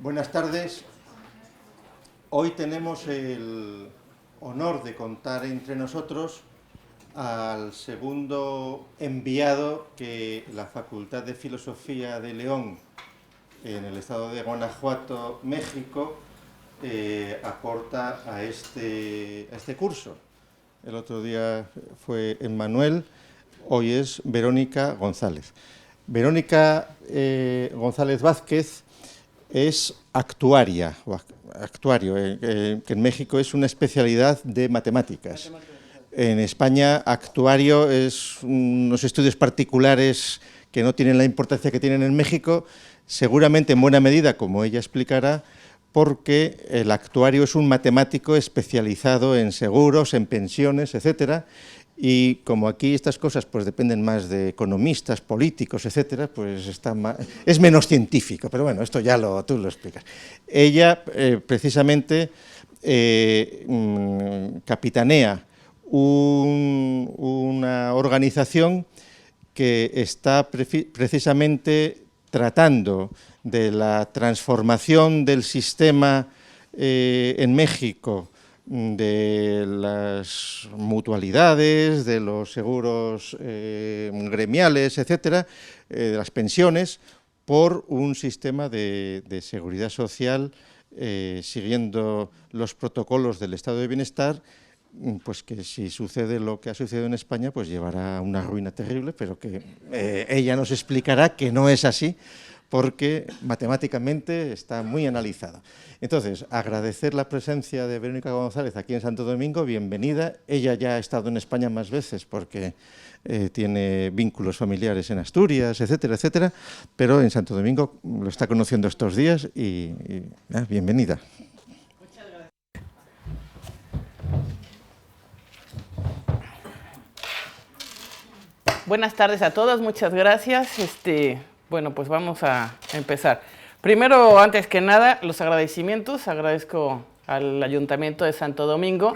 Buenas tardes. Hoy tenemos el honor de contar entre nosotros al segundo enviado que la Facultad de Filosofía de León, en el estado de Guanajuato, México, aporta a este curso. El otro día fue Emmanuel, hoy es Verónica González. Verónica González Vázquez es actuaria, o actuario, que en México es una especialidad de matemáticas. En España, actuario es unos estudios particulares que no tienen la importancia que tienen en México, seguramente en buena medida, como ella explicará, porque el actuario es un matemático especializado en seguros, en pensiones, etcétera, y como aquí estas cosas pues dependen más de economistas, políticos, etcétera, pues es menos científico, pero bueno, esto ya tú lo explicas. Ella precisamente capitanea una organización que está precisamente tratando de la transformación del sistema en México, de las mutualidades, de los seguros gremiales, etcétera, de las pensiones, por un sistema de seguridad social siguiendo los protocolos del estado de bienestar, pues que si sucede lo que ha sucedido en España, pues llevará a una ruina terrible, pero que ella nos explicará que no es así, porque matemáticamente está muy analizado. Entonces, agradecer la presencia de Verónica González aquí en Santo Domingo, bienvenida. Ella ya ha estado en España más veces porque tiene vínculos familiares en Asturias, etcétera, etcétera, pero en Santo Domingo lo está conociendo estos días y bienvenida. Muchas gracias. Buenas tardes a todos, muchas gracias. Bueno, pues vamos a empezar. Primero, antes que nada, los agradecimientos. Agradezco al Ayuntamiento de Santo Domingo,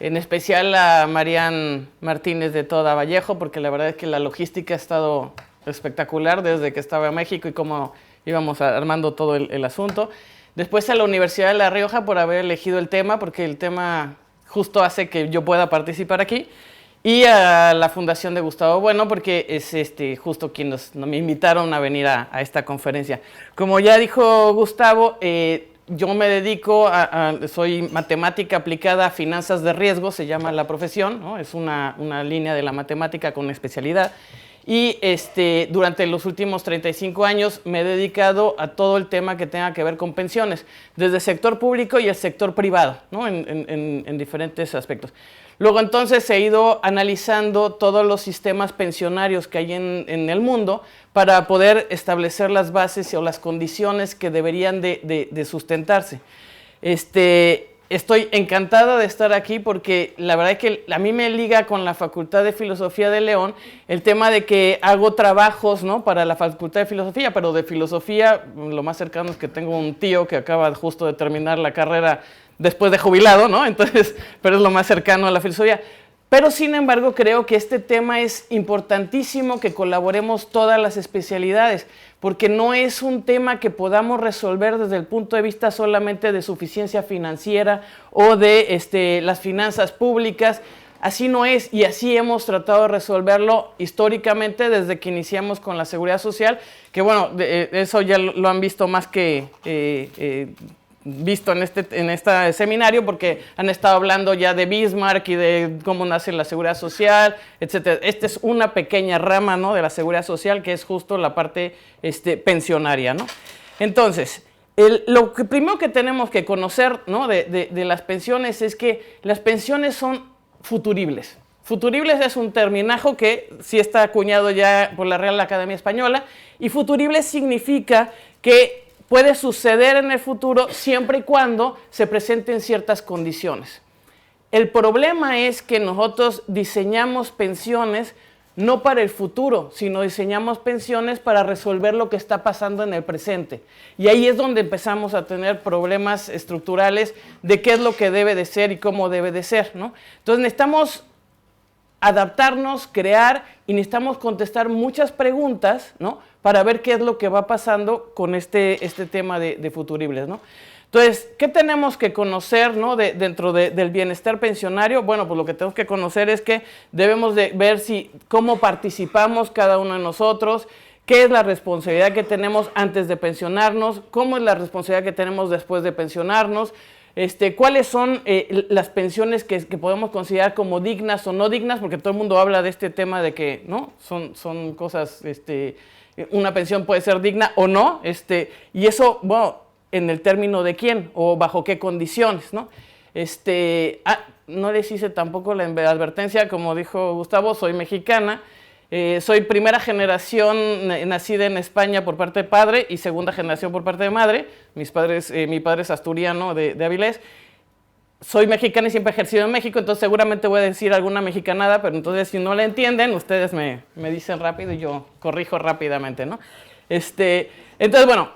en especial a Marian Martínez de Toda Vallejo, porque la verdad es que la logística ha estado espectacular desde que estaba en México y cómo íbamos armando todo el asunto. Después a la Universidad de La Rioja por haber elegido el tema, porque el tema justo hace que yo pueda participar aquí. Y a la Fundación de Gustavo Bueno, porque es justo quienes me invitaron a venir a esta conferencia. Como ya dijo Gustavo, yo me dedico soy matemática aplicada a finanzas de riesgo, se llama la profesión, ¿no? Es una línea de la matemática con especialidad. Y durante los últimos 35 años me he dedicado a todo el tema que tenga que ver con pensiones, desde el sector público y el sector privado, ¿no? en diferentes aspectos. Luego entonces he ido analizando todos los sistemas pensionarios que hay en el mundo para poder establecer las bases o las condiciones que deberían de sustentarse. Estoy encantada de estar aquí porque la verdad es que a mí me liga con la Facultad de Filosofía de León el tema de que hago trabajos, ¿no?, para la Facultad de Filosofía, pero de filosofía lo más cercano es que tengo un tío que acaba justo de terminar la carrera después de jubilado, ¿no? Entonces, pero es lo más cercano a la filosofía. Pero sin embargo creo que este tema es importantísimo que colaboremos todas las especialidades, porque no es un tema que podamos resolver desde el punto de vista solamente de suficiencia financiera o de las finanzas públicas. Así no es, y así hemos tratado de resolverlo históricamente desde que iniciamos con la seguridad social, que bueno, eso ya lo han visto más que visto en este seminario, porque han estado hablando ya de Bismarck y de cómo nace la seguridad social, etcétera. Esta es una pequeña rama, ¿no?, de la seguridad social, que es justo la parte pensionaria, ¿no? Entonces, lo primero que tenemos que conocer, ¿no?, de las pensiones es que las pensiones son futuribles. Futuribles es un terminajo que sí está acuñado ya por la Real Academia Española, y futuribles significa que puede suceder en el futuro siempre y cuando se presenten ciertas condiciones. El problema es que nosotros diseñamos pensiones no para el futuro, sino diseñamos pensiones para resolver lo que está pasando en el presente. Y ahí es donde empezamos a tener problemas estructurales de qué es lo que debe de ser y cómo debe de ser, ¿no? Entonces necesitamos adaptarnos, crear, y necesitamos contestar muchas preguntas, ¿no? Para ver qué es lo que va pasando con este tema de futuribles, ¿no? Entonces, ¿qué tenemos que conocer, ¿no? dentro del bienestar pensionario? Bueno, pues lo que tenemos que conocer es que debemos de ver cómo participamos cada uno de nosotros, qué es la responsabilidad que tenemos antes de pensionarnos, cómo es la responsabilidad que tenemos después de pensionarnos, cuáles son las pensiones que podemos considerar como dignas o no dignas, porque todo el mundo habla de este tema de que, ¿no? Son cosas, una pensión puede ser digna o no, y eso, bueno, en el término de quién o bajo qué condiciones, ¿no? No les hice tampoco la advertencia, como dijo Gustavo, soy mexicana, soy primera generación nacida en España por parte de padre y segunda generación por parte de madre. Mi padre es asturiano de Avilés. Soy mexicana y siempre he ejercido en México, entonces seguramente voy a decir alguna mexicanada, pero entonces si no la entienden, ustedes me dicen rápido y yo corrijo rápidamente, ¿no? Entonces, bueno,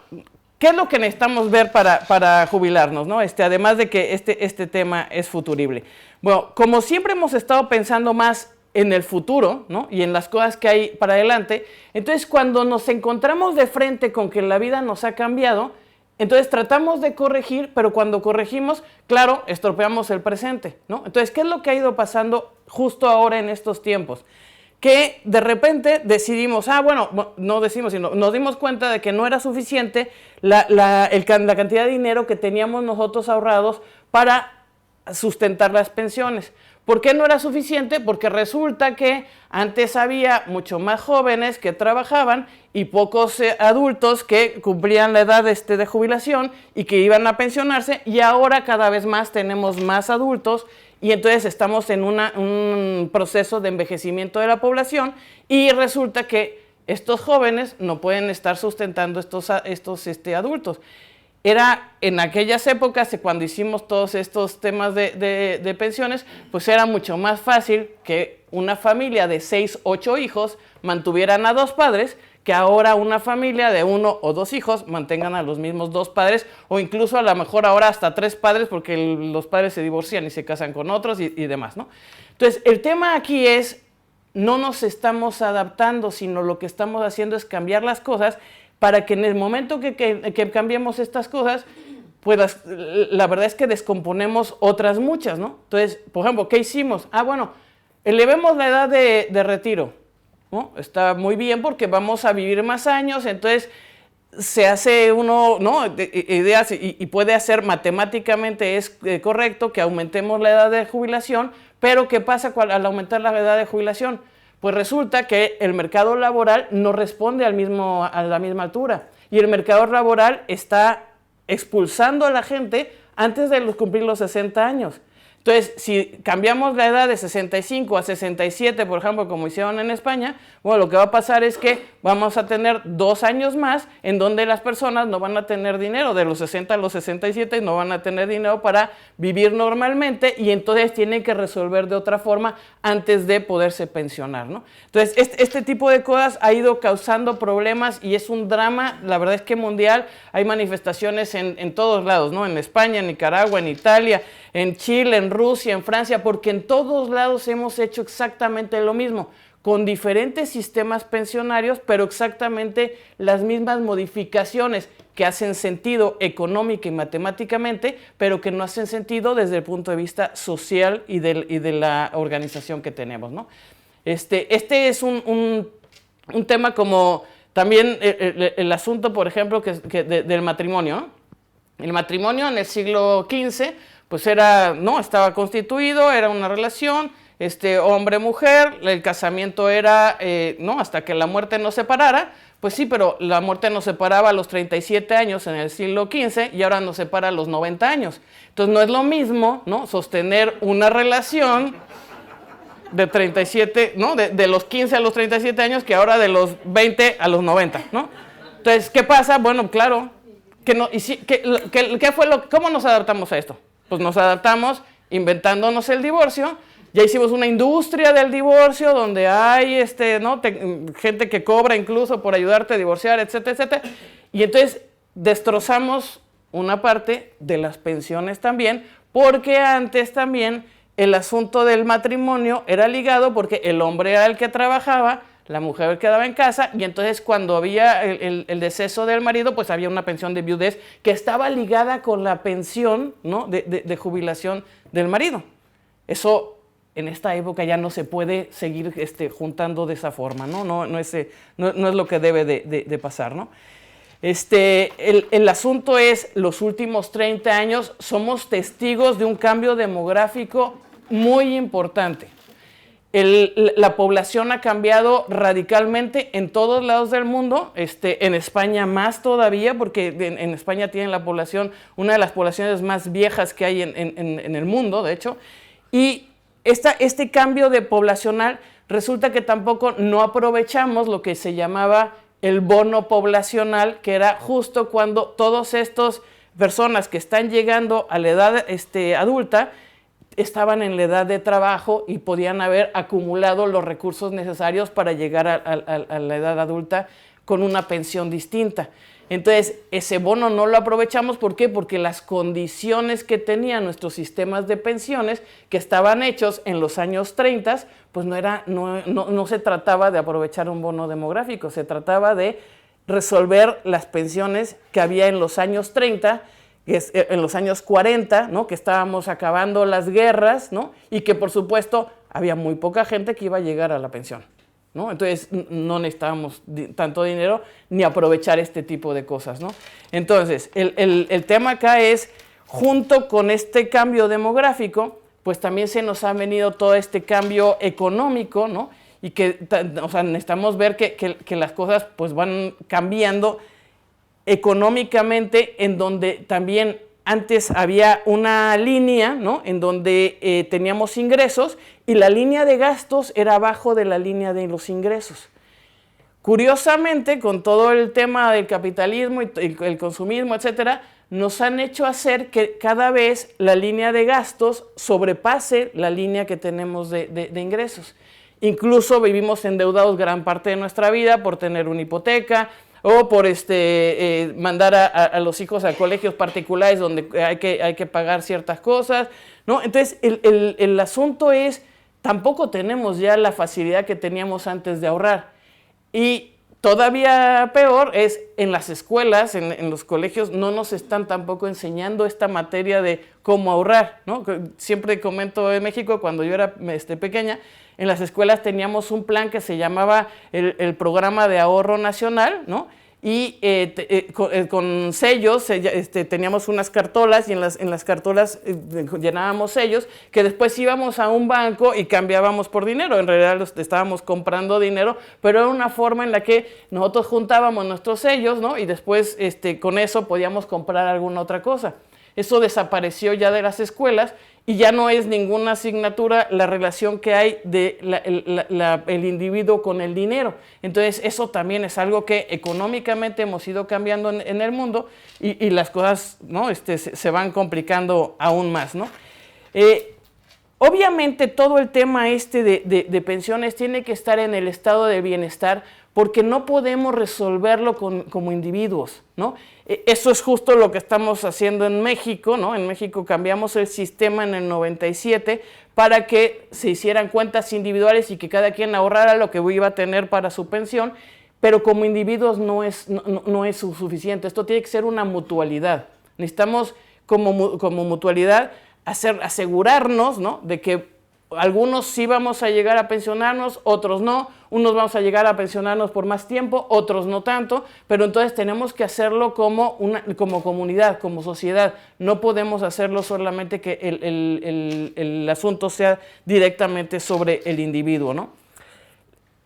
¿qué es lo que necesitamos ver para jubilarnos, ¿no? Además de que este tema es futurible. Bueno, como siempre hemos estado pensando más en el futuro, ¿no? Y en las cosas que hay para adelante, entonces cuando nos encontramos de frente con que la vida nos ha cambiado, entonces tratamos de corregir, pero cuando corregimos, claro, estropeamos el presente, ¿no? Entonces, ¿qué es lo que ha ido pasando justo ahora en estos tiempos? Que de repente decidimos, bueno, no decimos, sino nos dimos cuenta de que no era suficiente la cantidad de dinero que teníamos nosotros ahorrados para sustentar las pensiones. ¿Por qué no era suficiente? Porque resulta que antes había mucho más jóvenes que trabajaban y pocos adultos que cumplían la edad de jubilación y que iban a pensionarse, y ahora cada vez más tenemos más adultos y entonces estamos en un proceso de envejecimiento de la población y resulta que estos jóvenes no pueden estar sustentando estos adultos. Era en aquellas épocas, cuando hicimos todos estos temas de pensiones, pues era mucho más fácil que una familia de 6, 8 hijos mantuvieran a 2 padres, que ahora una familia de 1 o 2 hijos mantengan a los mismos 2 padres, o incluso a lo mejor ahora hasta 3 padres, porque los padres se divorcian y se casan con otros y demás, ¿no? Entonces, el tema aquí es, no nos estamos adaptando, sino lo que estamos haciendo es cambiar las cosas para que en el momento que cambiemos estas cosas, pues la verdad es que descomponemos otras muchas, ¿no? Entonces, por ejemplo, ¿qué hicimos? Bueno, elevemos la edad de retiro, ¿no? Está muy bien porque vamos a vivir más años, entonces se hace uno, ¿no? Ideas y puede hacer matemáticamente, es correcto que aumentemos la edad de jubilación, pero ¿qué pasa al aumentar la edad de jubilación? Pues resulta que el mercado laboral no responde a la misma altura y el mercado laboral está expulsando a la gente antes de cumplir los 60 años. Entonces, si cambiamos la edad de 65 a 67, por ejemplo, como hicieron en España, bueno, lo que va a pasar es que vamos a tener 2 años más en donde las personas no van a tener dinero, de los 60 a los 67 no van a tener dinero para vivir normalmente y entonces tienen que resolver de otra forma antes de poderse pensionar, ¿no? Entonces, este tipo de cosas ha ido causando problemas y es un drama, la verdad es que mundial, hay manifestaciones en todos lados, ¿no? En España, en Nicaragua, en Italia, en Chile, en Rusia, en Francia, porque en todos lados hemos hecho exactamente lo mismo, con diferentes sistemas pensionarios, pero exactamente las mismas modificaciones que hacen sentido económica y matemáticamente, pero que no hacen sentido desde el punto de vista social y de la organización que tenemos, ¿no? Este es un tema como también el asunto, por ejemplo, del matrimonio, ¿no? El matrimonio en el siglo XV, pues estaba constituido, era una relación, hombre-mujer, el casamiento era, hasta que la muerte nos separara, pues sí, pero la muerte nos separaba a los 37 años en el siglo XV y ahora nos separa a los 90 años. Entonces no es lo mismo, ¿no?, sostener una relación de 37, ¿no?, de los 15 a los 37 años que ahora de los 20 a los 90, ¿no? Entonces, ¿qué pasa? Bueno, claro, ¿cómo nos adaptamos a esto? Pues nos adaptamos inventándonos el divorcio. Ya hicimos una industria del divorcio donde hay gente que cobra incluso por ayudarte a divorciar, etcétera, etcétera. Y entonces destrozamos una parte de las pensiones también, porque antes también el asunto del matrimonio era ligado porque el hombre era el que trabajaba, la mujer quedaba en casa, y entonces cuando había el deceso del marido, pues había una pensión de viudez que estaba ligada con la pensión, ¿no?, de jubilación del marido. Eso en esta época ya no se puede seguir juntando de esa forma, ¿no? No es lo que debe de pasar, ¿no? El asunto es, los últimos 30 años somos testigos de un cambio demográfico muy importante. La población ha cambiado radicalmente en todos lados del mundo, en España más todavía, porque en España tienen la población, una de las poblaciones más viejas que hay en el mundo, de hecho, y este cambio poblacional resulta que tampoco no aprovechamos lo que se llamaba el bono poblacional, que era justo cuando todas estas personas que están llegando a la edad adulta estaban en la edad de trabajo y podían haber acumulado los recursos necesarios para llegar a la edad adulta con una pensión distinta. Entonces, ese bono no lo aprovechamos. ¿Por qué? Porque las condiciones que tenían nuestros sistemas de pensiones, que estaban hechos en los años 30, pues no se trataba de aprovechar un bono demográfico, se trataba de resolver las pensiones que había en los años 30, en los años 40, ¿no?, que estábamos acabando las guerras, ¿no?, y que por supuesto había muy poca gente que iba a llegar a la pensión, ¿no? Entonces no necesitábamos tanto dinero ni aprovechar este tipo de cosas, ¿no? Entonces el tema acá es, junto con este cambio demográfico, pues también se nos ha venido todo este cambio económico, ¿no? Y que, o sea, necesitamos ver que las cosas pues van cambiando económicamente, en donde también antes había una línea, ¿no?, en donde teníamos ingresos, y la línea de gastos era abajo de la línea de los ingresos. Curiosamente, con todo el tema del capitalismo y el consumismo, etcétera, nos han hecho hacer que cada vez la línea de gastos sobrepase la línea que tenemos de ingresos. Incluso vivimos endeudados gran parte de nuestra vida por tener una hipoteca, o por mandar a los hijos a colegios particulares donde hay que pagar ciertas cosas, ¿no? Entonces, el asunto es, tampoco tenemos ya la facilidad que teníamos antes de ahorrar. Y todavía peor es, en las escuelas, en los colegios, no nos están tampoco enseñando esta materia de cómo ahorrar, ¿no? Siempre comento en México, cuando yo era pequeña, en las escuelas teníamos un plan que se llamaba el Programa de Ahorro Nacional, ¿no? Y con sellos, teníamos unas cartolas, y en las cartolas llenábamos sellos, que después íbamos a un banco y cambiábamos por dinero. En realidad estábamos comprando dinero, pero era una forma en la que nosotros juntábamos nuestros sellos, ¿no?, y después con eso podíamos comprar alguna otra cosa. Eso desapareció ya de las escuelas, y ya no es ninguna asignatura la relación que hay de el individuo con el dinero. Entonces, eso también es algo que económicamente hemos ido cambiando en el mundo, y las cosas, ¿no?, se van complicando aún más, ¿no? Obviamente, todo el tema de pensiones tiene que estar en el estado de bienestar, porque no podemos resolverlo como individuos, ¿no? Eso es justo lo que estamos haciendo en México, ¿no? En México cambiamos el sistema en el 97 para que se hicieran cuentas individuales y que cada quien ahorrara lo que iba a tener para su pensión, pero como individuos no es suficiente. Esto tiene que ser una mutualidad. Necesitamos como mutualidad asegurarnos, ¿no?, de que algunos sí vamos a llegar a pensionarnos, otros no. Unos vamos a llegar a pensionarnos por más tiempo, otros no tanto, pero entonces tenemos que hacerlo como comunidad, como sociedad. No podemos hacerlo solamente que el asunto sea directamente sobre el individuo, ¿no?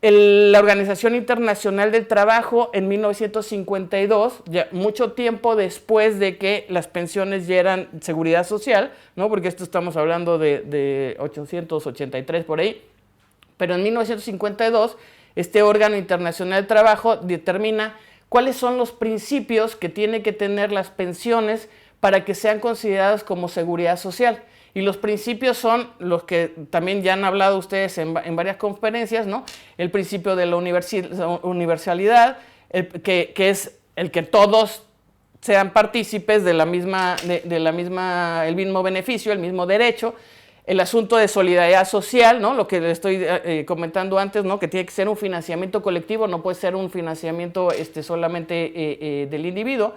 La Organización Internacional del Trabajo, en 1952, ya mucho tiempo después de que las pensiones ya eran seguridad social, ¿no?, porque esto estamos hablando de 883 por ahí, pero en 1952 este órgano internacional del trabajo determina cuáles son los principios que tienen que tener las pensiones para que sean consideradas como seguridad social. Y los principios son los que también ya han hablado ustedes en varias conferencias, ¿no? El principio de la universalidad, que es el que todos sean partícipes de el mismo beneficio, el mismo derecho. el asunto de solidaridad social, ¿no? Lo que le estoy comentando antes, ¿no? Que tiene que ser un financiamiento colectivo, no puede ser un financiamiento solamente del individuo.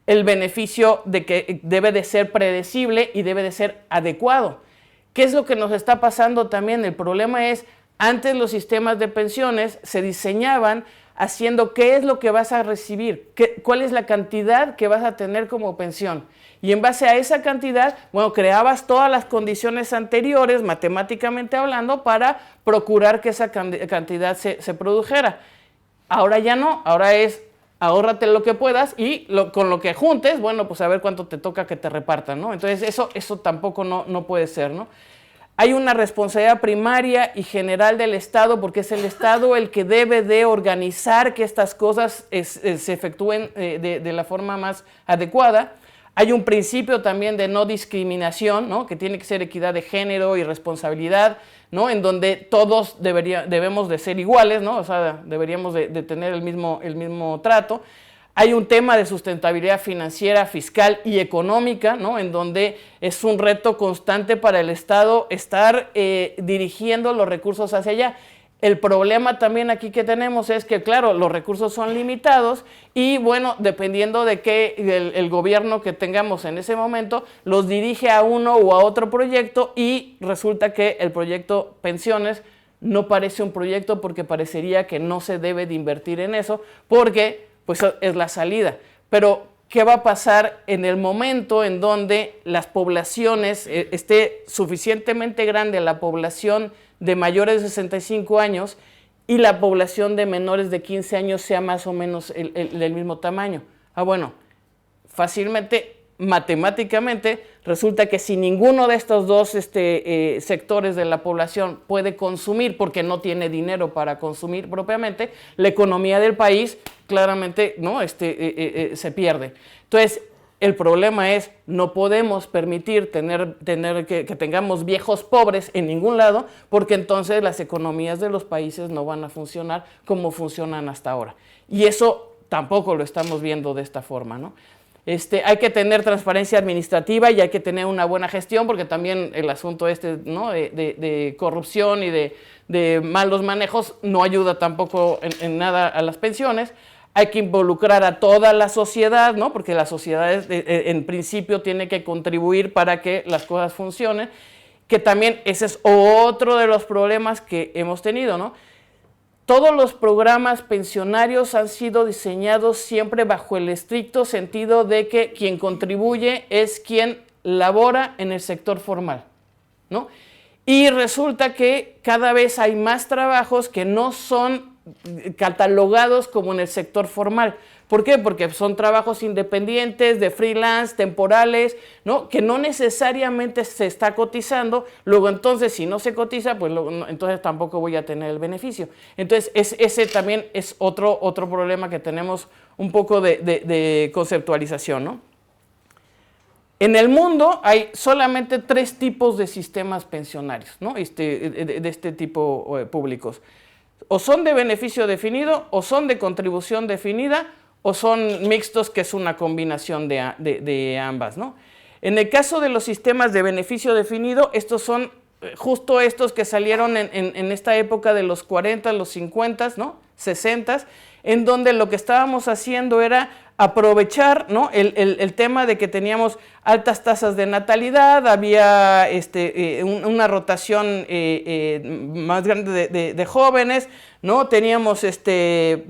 El beneficio de que debe de ser predecible y debe de ser adecuado. ¿Qué es lo que nos está pasando también? El problema es, antes los sistemas de pensiones se diseñaban haciendo qué es lo que vas a recibir, cuál es la cantidad que vas a tener como pensión. Y en base a esa cantidad, bueno, creabas todas las condiciones anteriores, matemáticamente hablando, para procurar que esa cantidad se produjera. Ahora ya no, ahora es ahórrate lo que puedas y con lo que juntes, bueno, pues a ver cuánto te toca que te repartan, ¿no? Entonces eso tampoco no puede ser, ¿no? Hay una responsabilidad primaria y general del Estado, porque es el Estado el que debe de organizar que estas cosas se efectúen de la forma más adecuada. Hay un principio también de no discriminación, ¿no? Que tiene que ser equidad de género y responsabilidad, ¿no? En donde todos debemos de ser iguales, ¿no? O sea, deberíamos de tener el mismo trato. Hay un tema de sustentabilidad financiera, fiscal y económica, ¿no? En donde es un reto constante para el Estado estar dirigiendo los recursos hacia allá. El problema también aquí que tenemos es que, claro, los recursos son limitados y, bueno, dependiendo de qué el gobierno que tengamos en ese momento, los dirige a uno o a otro proyecto y resulta que el proyecto pensiones no parece un proyecto porque parecería que no se debe de invertir en eso porque pues es la salida. Pero, ¿qué va a pasar en el momento en donde las poblaciones, esté suficientemente grande la población de mayores de 65 años y la población de menores de 15 años sea más o menos del mismo tamaño? Bueno, fácilmente, matemáticamente, resulta que si ninguno de estos dos sectores de la población puede consumir porque no tiene dinero para consumir propiamente, la economía del país claramente ¿no? Se pierde. Entonces, el problema es, no podemos permitir que tengamos viejos pobres en ningún lado, porque entonces las economías de los países no van a funcionar como funcionan hasta ahora. Y eso tampoco lo estamos viendo de esta forma, ¿no? Hay que tener transparencia administrativa y hay que tener una buena gestión, porque también el asunto ¿no? de corrupción y de malos manejos no ayuda tampoco en nada a las pensiones. Hay que involucrar a toda la sociedad, ¿no? Porque la sociedad en principio tiene que contribuir para que las cosas funcionen, que también ese es otro de los problemas que hemos tenido, ¿no? Todos los programas pensionarios han sido diseñados siempre bajo el estricto sentido de que quien contribuye es quien labora en el sector formal, ¿no? Y resulta que cada vez hay más trabajos que no son catalogados como en el sector formal. ¿Por qué? Porque son trabajos independientes, de freelance, temporales, ¿no? Que no necesariamente se está cotizando. Luego entonces, si no se cotiza, pues entonces tampoco voy a tener el beneficio. Entonces, ese también es otro problema que tenemos un poco de conceptualización, ¿no? En el mundo hay solamente 3 tipos de sistemas pensionarios, ¿no? de este tipo públicos. O son de beneficio definido, o son de contribución definida, o son mixtos, que es una combinación de ambas, ¿no? En el caso de los sistemas de beneficio definido, estos son justo estos que salieron en esta época de los 40, los 50, ¿no? 60, en donde lo que estábamos haciendo era aprovechar, ¿no? el tema de que teníamos altas tasas de natalidad, había una rotación más grande de jóvenes, ¿no? Teníamos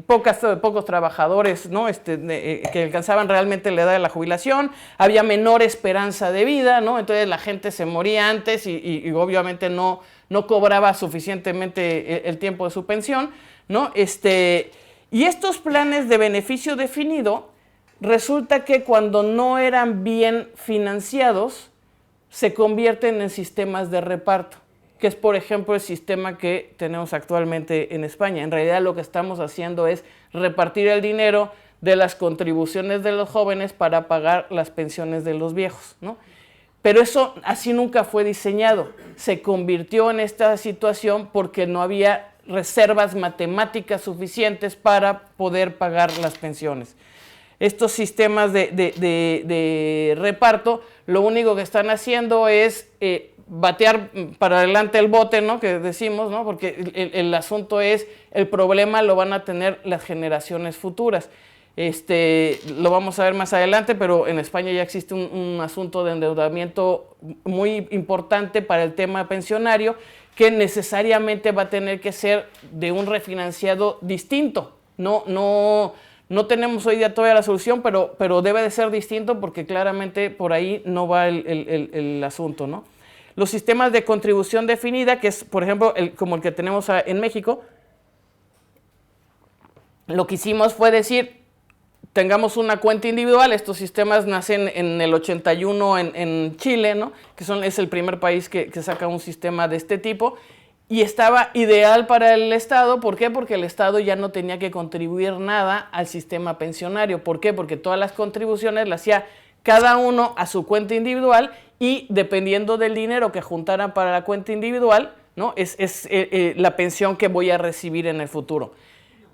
pocos trabajadores, ¿no? Que alcanzaban realmente la edad de la jubilación, había menor esperanza de vida, ¿no? Entonces la gente se moría antes y obviamente no cobraba suficientemente el tiempo de su pensión, ¿no? Y estos planes de beneficio definido, resulta que cuando no eran bien financiados, se convierten en sistemas de reparto, que es, por ejemplo, el sistema que tenemos actualmente en España. En realidad lo que estamos haciendo es repartir el dinero de las contribuciones de los jóvenes para pagar las pensiones de los viejos, ¿no? Pero eso así nunca fue diseñado. Se convirtió en esta situación porque no había reservas matemáticas suficientes para poder pagar las pensiones. Estos sistemas de reparto lo único que están haciendo es batear para adelante el bote, ¿no? Que decimos, ¿no? Porque el asunto es, el problema lo van a tener las generaciones futuras. Lo vamos a ver más adelante, pero en España ya existe un asunto de endeudamiento muy importante para el tema pensionario, que necesariamente va a tener que ser de un refinanciado distinto. No tenemos hoy día todavía la solución, pero debe de ser distinto, porque claramente por ahí no va el asunto, ¿no? Los sistemas de contribución definida, que es, por ejemplo, como el que tenemos en México, lo que hicimos fue decir, tengamos una cuenta individual. Estos sistemas nacen en el 81 en Chile, ¿no? Es el primer país que saca un sistema de este tipo, y estaba ideal para el Estado. ¿Por qué? Porque el Estado ya no tenía que contribuir nada al sistema pensionario. ¿Por qué? Porque todas las contribuciones las hacía cada uno a su cuenta individual, y dependiendo del dinero que juntaran para la cuenta individual, ¿no? es la pensión que voy a recibir en el futuro.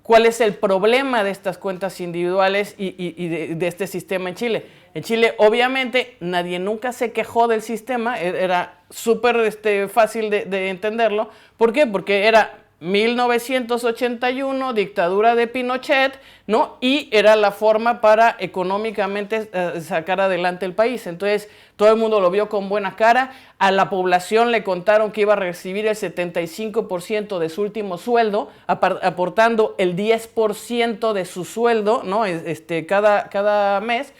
¿Cuál es el problema de estas cuentas individuales y de este sistema en Chile? En Chile, obviamente, nadie nunca se quejó del sistema, era súper fácil de entenderlo. ¿Por qué? Porque era 1981, dictadura de Pinochet, ¿no? Y era la forma para económicamente sacar adelante el país. Entonces, todo el mundo lo vio con buena cara. A la población le contaron que iba a recibir el 75% de su último sueldo, aportando el 10% de su sueldo, ¿no? Cada mes.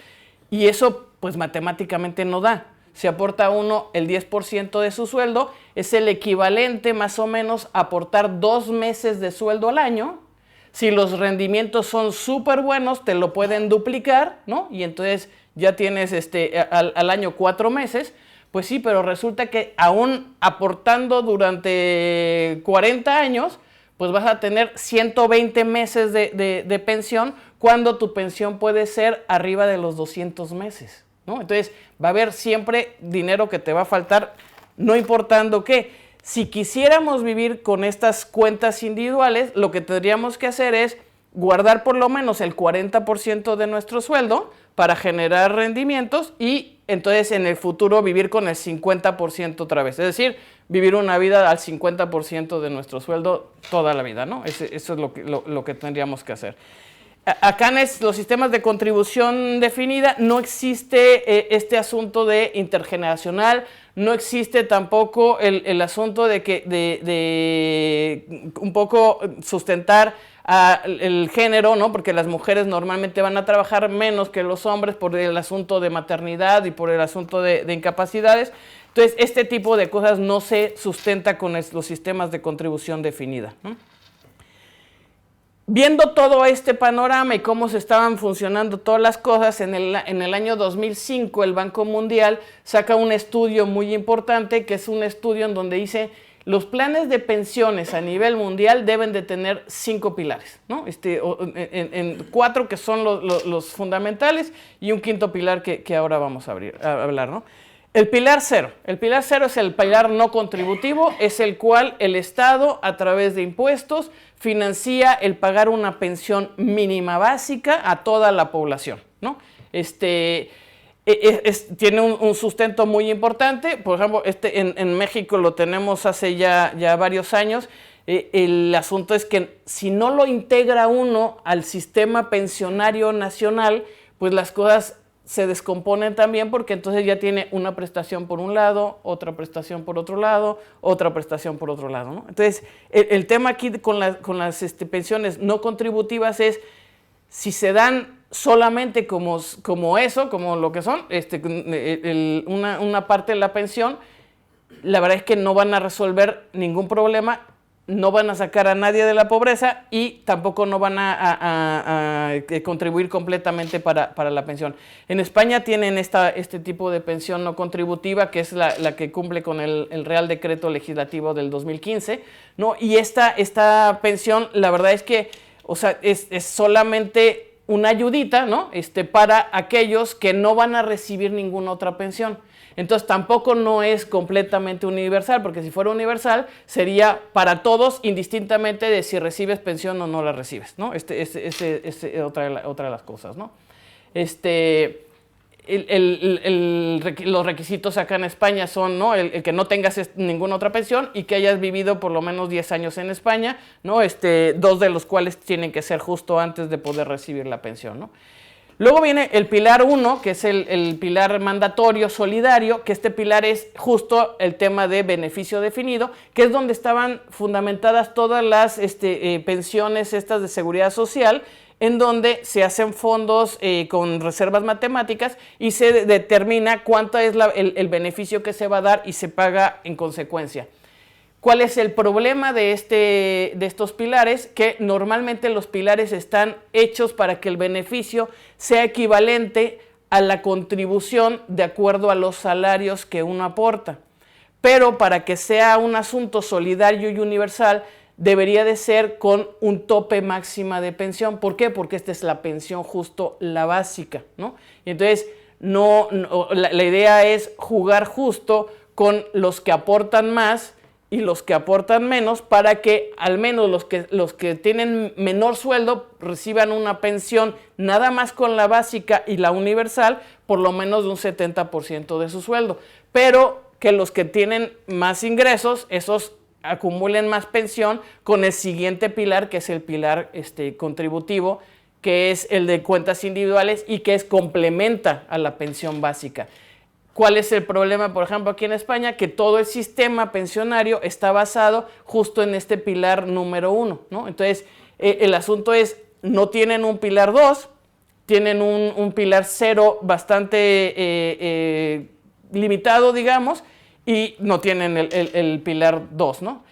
Y eso, pues, matemáticamente no da. Si aporta uno el 10% de su sueldo, es el equivalente más o menos a aportar 2 meses de sueldo al año. Si los rendimientos son súper buenos, te lo pueden duplicar, ¿no? Y entonces ya tienes al año 4 meses. Pues sí, pero resulta que aún aportando durante 40 años, pues vas a tener 120 meses de pensión, cuando tu pensión puede ser arriba de los 200 meses. ¿No? Entonces, va a haber siempre dinero que te va a faltar, no importando qué. Si quisiéramos vivir con estas cuentas individuales, lo que tendríamos que hacer es guardar por lo menos el 40% de nuestro sueldo para generar rendimientos, y entonces en el futuro vivir con el 50% otra vez. Es decir, vivir una vida al 50% de nuestro sueldo toda la vida, ¿no? Eso es lo que tendríamos que hacer. Acá en los sistemas de contribución definida no existe este asunto de intergeneracional, no existe tampoco el asunto de un poco sustentar el género, ¿no? Porque las mujeres normalmente van a trabajar menos que los hombres por el asunto de maternidad y por el asunto de incapacidades. Entonces, este tipo de cosas no se sustenta con los sistemas de contribución definida, ¿no? Viendo todo este panorama y cómo se estaban funcionando todas las cosas, en el año 2005 el Banco Mundial saca un estudio muy importante, que es un estudio en donde dice: los planes de pensiones a nivel mundial deben de tener 5 pilares, ¿no? 4 que son los fundamentales, y un quinto pilar que ahora vamos a hablar, ¿no? El pilar 0. El pilar 0 es el pilar no contributivo, es el cual el Estado, a través de impuestos, financia el pagar una pensión mínima básica a toda la población, ¿no? Tiene un sustento muy importante. Por ejemplo, en México lo tenemos hace ya varios años. El asunto es que si no lo integra uno al sistema pensionario nacional, pues las cosas se descomponen también, porque entonces ya tiene una prestación por un lado, otra prestación por otro lado, otra prestación por otro lado, ¿no? Entonces, el tema aquí con las pensiones no contributivas es, si se dan solamente como eso, como lo que son, una parte de la pensión, la verdad es que no van a resolver ningún problema, no van a sacar a nadie de la pobreza, y tampoco no van a contribuir completamente para la pensión. En España tienen este tipo de pensión no contributiva, que es la que cumple con el Real Decreto Legislativo del 2015, ¿no? Y esta pensión, la verdad es que, o sea, es solamente una ayudita, ¿no? Para aquellos que no van a recibir ninguna otra pensión. Entonces tampoco no es completamente universal, porque si fuera universal sería para todos, indistintamente de si recibes pensión o no la recibes, ¿no? Otra de las cosas, ¿no? los requisitos acá en España son, ¿no? El que no tengas ninguna otra pensión y que hayas vivido por lo menos 10 años en España, ¿no? 2 de los cuales tienen que ser justo antes de poder recibir la pensión, ¿no? Luego viene el pilar 1, que es el pilar mandatorio solidario, que este pilar es justo el tema de beneficio definido, que es donde estaban fundamentadas todas las pensiones estas de seguridad social, en donde se hacen fondos con reservas matemáticas y se determina cuánto es el beneficio que se va a dar y se paga en consecuencia. ¿Cuál es el problema de estos pilares? Que normalmente los pilares están hechos para que el beneficio sea equivalente a la contribución de acuerdo a los salarios que uno aporta. Pero para que sea un asunto solidario y universal, debería de ser con un tope máxima de pensión. ¿Por qué? Porque esta es la pensión justo, la básica, ¿no? Y entonces, la idea es jugar justo con los que aportan más y los que aportan menos, para que al menos los que tienen menor sueldo reciban una pensión nada más con la básica y la universal, por lo menos de un 70% de su sueldo. Pero que los que tienen más ingresos, esos acumulen más pensión con el siguiente pilar, que es el pilar contributivo, que es el de cuentas individuales y que complementa a la pensión básica. ¿Cuál es el problema, por ejemplo, aquí en España? Que todo el sistema pensionario está basado justo en este pilar número 1, ¿no? Entonces, el asunto es, no tienen un pilar 2, tienen un pilar 0 bastante limitado, digamos, y no tienen el pilar 2, ¿no?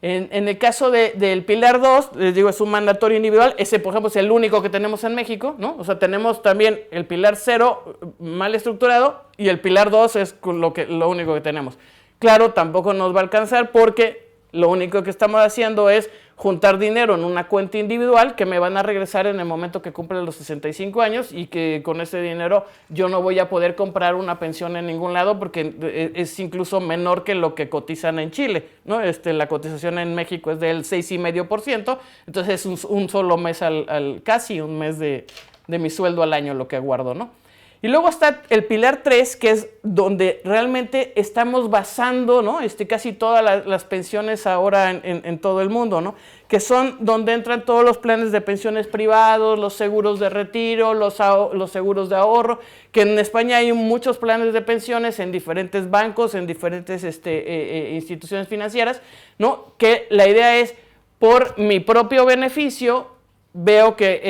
En el caso del pilar 2, les digo, es un mandatorio individual. Ese, por ejemplo, es el único que tenemos en México, ¿no? O sea, tenemos también el pilar 0 mal estructurado y el pilar 2 es lo único que tenemos. Claro, tampoco nos va a alcanzar porque lo único que estamos haciendo es juntar dinero en una cuenta individual que me van a regresar en el momento que cumplen los 65 años y que con ese dinero yo no voy a poder comprar una pensión en ningún lado porque es incluso menor que lo que cotizan en Chile, ¿no? La cotización en México es del 6,5%, entonces es un solo mes casi un mes de mi sueldo al año lo que guardo, ¿no? Y luego está el pilar 3, que es donde realmente estamos basando, ¿no? Casi todas las pensiones ahora en todo el mundo, ¿no? Que son donde entran todos los planes de pensiones privados, los seguros de retiro, los seguros de ahorro, que en España hay muchos planes de pensiones en diferentes bancos, en diferentes instituciones financieras, ¿no? Que la idea es, por mi propio beneficio, veo que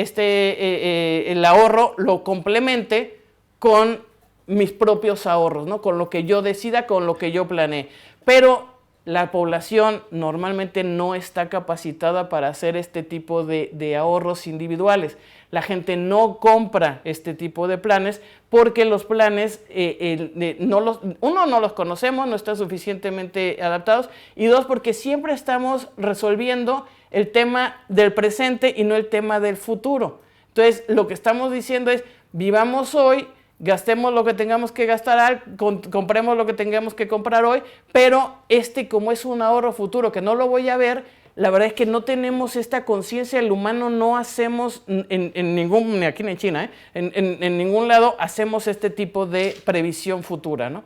el ahorro lo complemente con mis propios ahorros, ¿no? Con lo que yo decida, con lo que yo planee. Pero la población normalmente no está capacitada para hacer este tipo de ahorros individuales. La gente no compra este tipo de planes porque los planes, uno, no los conocemos, no están suficientemente adaptados, y dos, porque siempre estamos resolviendo el tema del presente y no el tema del futuro. Entonces, lo que estamos diciendo es, vivamos hoy, gastemos lo que tengamos que gastar, compremos lo que tengamos que comprar hoy, pero como es un ahorro futuro que no lo voy a ver, la verdad es que no tenemos esta conciencia. El humano no hacemos, ni aquí ni en China, en ningún lado hacemos este tipo de previsión futura, ¿no?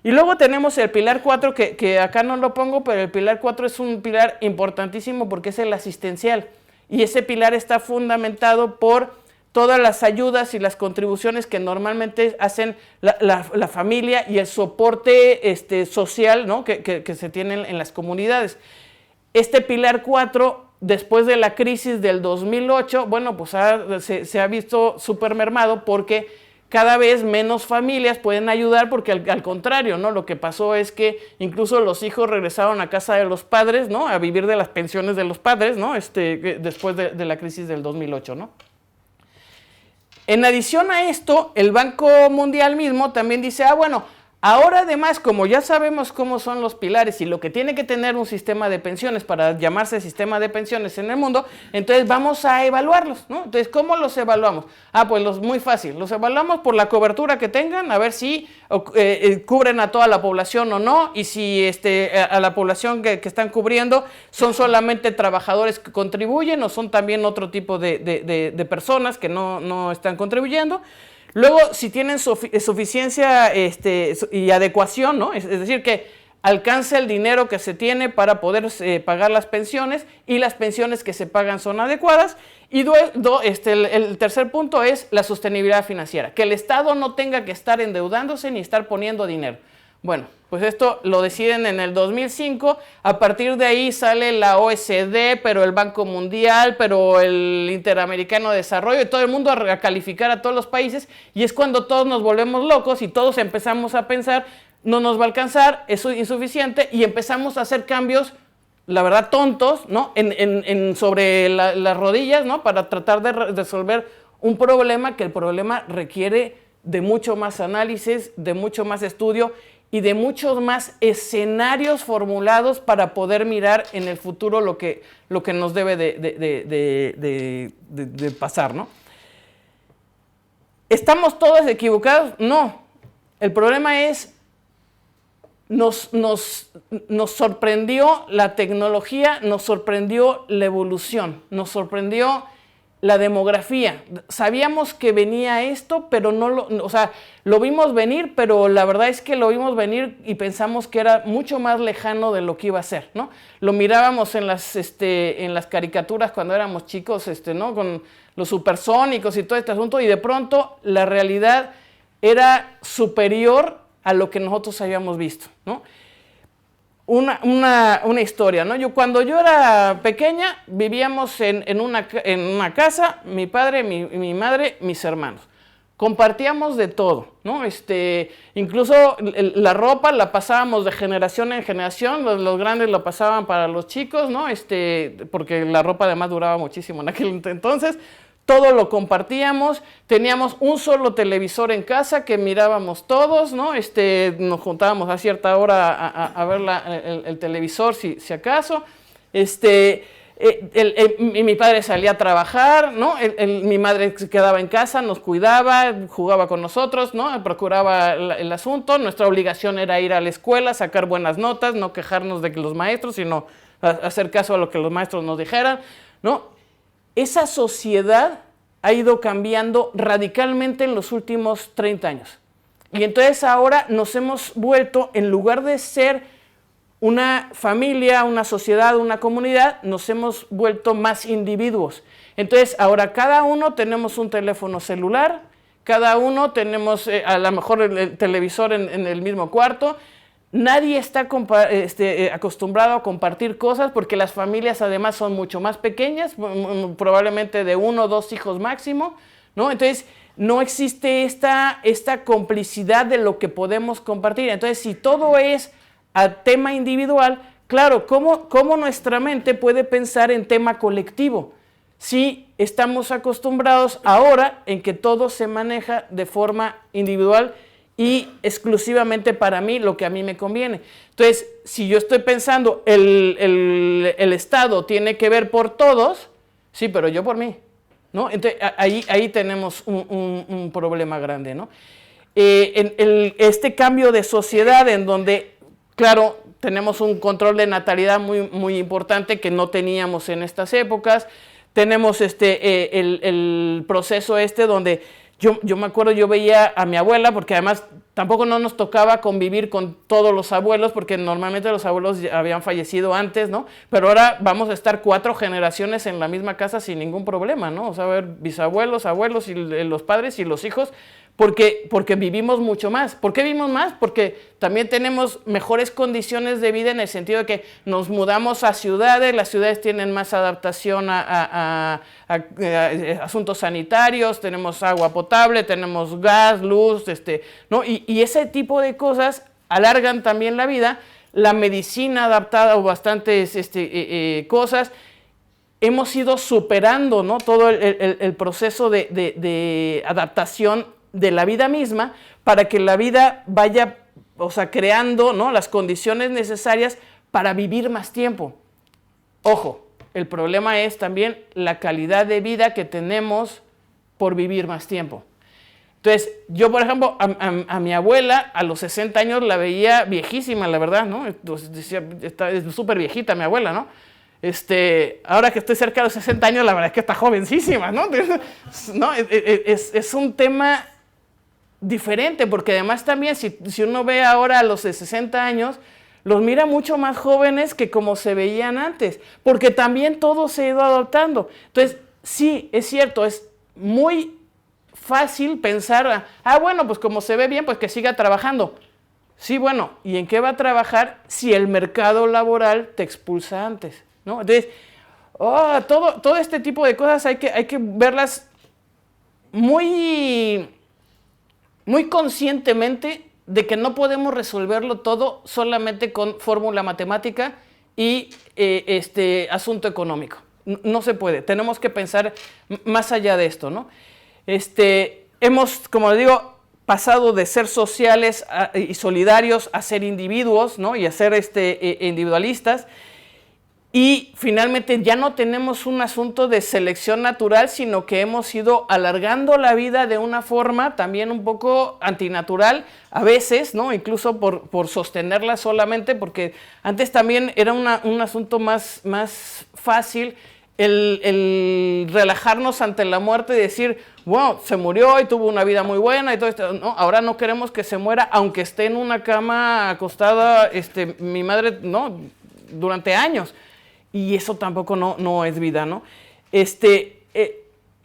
Y luego tenemos el pilar 4, que acá no lo pongo, pero el pilar 4 es un pilar importantísimo porque es el asistencial. Y ese pilar está fundamentado por todas las ayudas y las contribuciones que normalmente hacen la familia y el soporte social, ¿no? que se tienen en las comunidades. Este pilar 4, después de la crisis del 2008, bueno, pues se ha visto súper mermado porque cada vez menos familias pueden ayudar porque al contrario, ¿no? Lo que pasó es que incluso los hijos regresaron a casa de los padres, ¿no? A vivir de las pensiones de los padres, ¿no? Después de la crisis del 2008, ¿no? En adición a esto, el Banco Mundial mismo también dice, bueno, ahora además, como ya sabemos cómo son los pilares y lo que tiene que tener un sistema de pensiones para llamarse sistema de pensiones en el mundo, entonces vamos a evaluarlos, ¿no? Entonces, ¿cómo los evaluamos? Pues muy fácil, los evaluamos por la cobertura que tengan, a ver si cubren a toda la población o no, y si a la población que están cubriendo son solamente trabajadores que contribuyen o son también otro tipo de personas que no están contribuyendo. Luego, si tienen suficiencia y adecuación, ¿no? Es decir, que alcanza el dinero que se tiene para poder pagar las pensiones y las pensiones que se pagan son adecuadas. Y el tercer punto es la sostenibilidad financiera, que el Estado no tenga que estar endeudándose ni estar poniendo dinero. Bueno, pues esto lo deciden en el 2005, a partir de ahí sale la OECD, pero el Banco Mundial, pero el Interamericano de Desarrollo, y todo el mundo a calificar a todos los países, y es cuando todos nos volvemos locos y todos empezamos a pensar, no nos va a alcanzar, es insuficiente, y empezamos a hacer cambios, la verdad, tontos, ¿no? Sobre las rodillas, ¿no? Para tratar de resolver un problema, que el problema requiere de mucho más análisis, de mucho más estudio, y de muchos más escenarios formulados para poder mirar en el futuro lo que nos debe de pasar, ¿no? ¿Estamos todos equivocados? No. El problema es, nos sorprendió la tecnología, nos sorprendió la evolución, nos sorprendió la demografía. Sabíamos que venía esto, pero lo vimos venir, pero la verdad es que lo vimos venir y pensamos que era mucho más lejano de lo que iba a ser, ¿no? Lo mirábamos en las caricaturas cuando éramos chicos, ¿no? Con los supersónicos y todo este asunto, y de pronto la realidad era superior a lo que nosotros habíamos visto, ¿no? Una historia, ¿no? Cuando yo era pequeña, vivíamos en una casa, mi padre, mi madre, mis hermanos. Compartíamos de todo, ¿no? Incluso la ropa la pasábamos de generación en generación, los grandes lo pasaban para los chicos, ¿no? Porque la ropa además duraba muchísimo en aquel entonces. Todo lo compartíamos, teníamos un solo televisor en casa que mirábamos todos, ¿no? Nos juntábamos a cierta hora a ver el televisor, si acaso. Mi padre salía a trabajar, ¿no? Mi madre se quedaba en casa, nos cuidaba, jugaba con nosotros, ¿no? Procuraba el asunto. Nuestra obligación era ir a la escuela, sacar buenas notas, no quejarnos de los maestros, sino hacer caso a lo que los maestros nos dijeran, ¿no? Esa sociedad ha ido cambiando radicalmente en los últimos 30 años. Y entonces ahora nos hemos vuelto, en lugar de ser una familia, una sociedad, una comunidad, nos hemos vuelto más individuos. Entonces ahora cada uno tenemos un teléfono celular, cada uno tenemos a lo mejor el televisor en el mismo cuarto. Nadie está acostumbrado a compartir cosas porque las familias además son mucho más pequeñas, probablemente de 1 o 2 hijos máximo, ¿no? Entonces no existe esta complicidad de lo que podemos compartir. Entonces si todo es a tema individual, claro, ¿cómo nuestra mente puede pensar en tema colectivo? Si estamos acostumbrados ahora en que todo se maneja de forma individual y exclusivamente para mí, lo que a mí me conviene. Entonces, si yo estoy pensando, el Estado tiene que ver por todos, sí, pero yo por mí, ¿no? Entonces, ahí tenemos un problema grande, ¿no? Este cambio de sociedad en donde, claro, tenemos un control de natalidad muy, muy importante que no teníamos en estas épocas, tenemos el proceso donde yo me acuerdo, yo veía a mi abuela, porque además tampoco no nos tocaba convivir con todos los abuelos, porque normalmente los abuelos habían fallecido antes, ¿no? Pero ahora vamos a estar 4 generaciones en la misma casa sin ningún problema, ¿no? O sea, a ver, bisabuelos, abuelos, y los padres y los hijos, porque vivimos mucho más. ¿Por qué vivimos más? Porque también tenemos mejores condiciones de vida en el sentido de que nos mudamos a ciudades, las ciudades tienen más adaptación a asuntos sanitarios, tenemos agua potable, tenemos gas, luz, ¿no? Y ese tipo de cosas alargan también la vida. La medicina adaptada o bastantes cosas. Hemos ido superando, ¿no? Todo el proceso de adaptación de la vida misma para que la vida vaya, o sea, creando, ¿no?, las condiciones necesarias para vivir más tiempo. Ojo, el problema es también la calidad de vida que tenemos por vivir más tiempo. Entonces, yo, por ejemplo, a mi abuela a los 60 años la veía viejísima, la verdad, ¿no? Entonces, decía, es súper viejita mi abuela, ¿no? Ahora que estoy cerca de los 60 años, la verdad es que está jovencísima, ¿no? ¿No? Es un tema diferente, porque además también si uno ve ahora a los de 60 años, los mira mucho más jóvenes que como se veían antes, porque también todo se ha ido adaptando. Entonces, sí, es cierto, es muy fácil pensar, bueno, pues como se ve bien, pues que siga trabajando. Sí, bueno, ¿y en qué va a trabajar si el mercado laboral te expulsa antes? ¿No? Entonces, todo este tipo de cosas hay que verlas muy conscientemente, de que no podemos resolverlo todo solamente con fórmula matemática y asunto económico. No se puede, tenemos que pensar más allá de esto, ¿no? Hemos, como les digo, pasado de ser sociales y solidarios a ser individuos, ¿no? Y a ser individualistas. Y finalmente ya no tenemos un asunto de selección natural, sino que hemos ido alargando la vida de una forma también un poco antinatural, a veces, ¿no? Incluso por sostenerla solamente, porque antes también era un asunto más fácil el relajarnos ante la muerte y decir, wow, se murió y tuvo una vida muy buena y todo esto. No, ahora no queremos que se muera, aunque esté en una cama acostada, mi madre, ¿no? Durante años. Y eso tampoco no es vida, ¿no?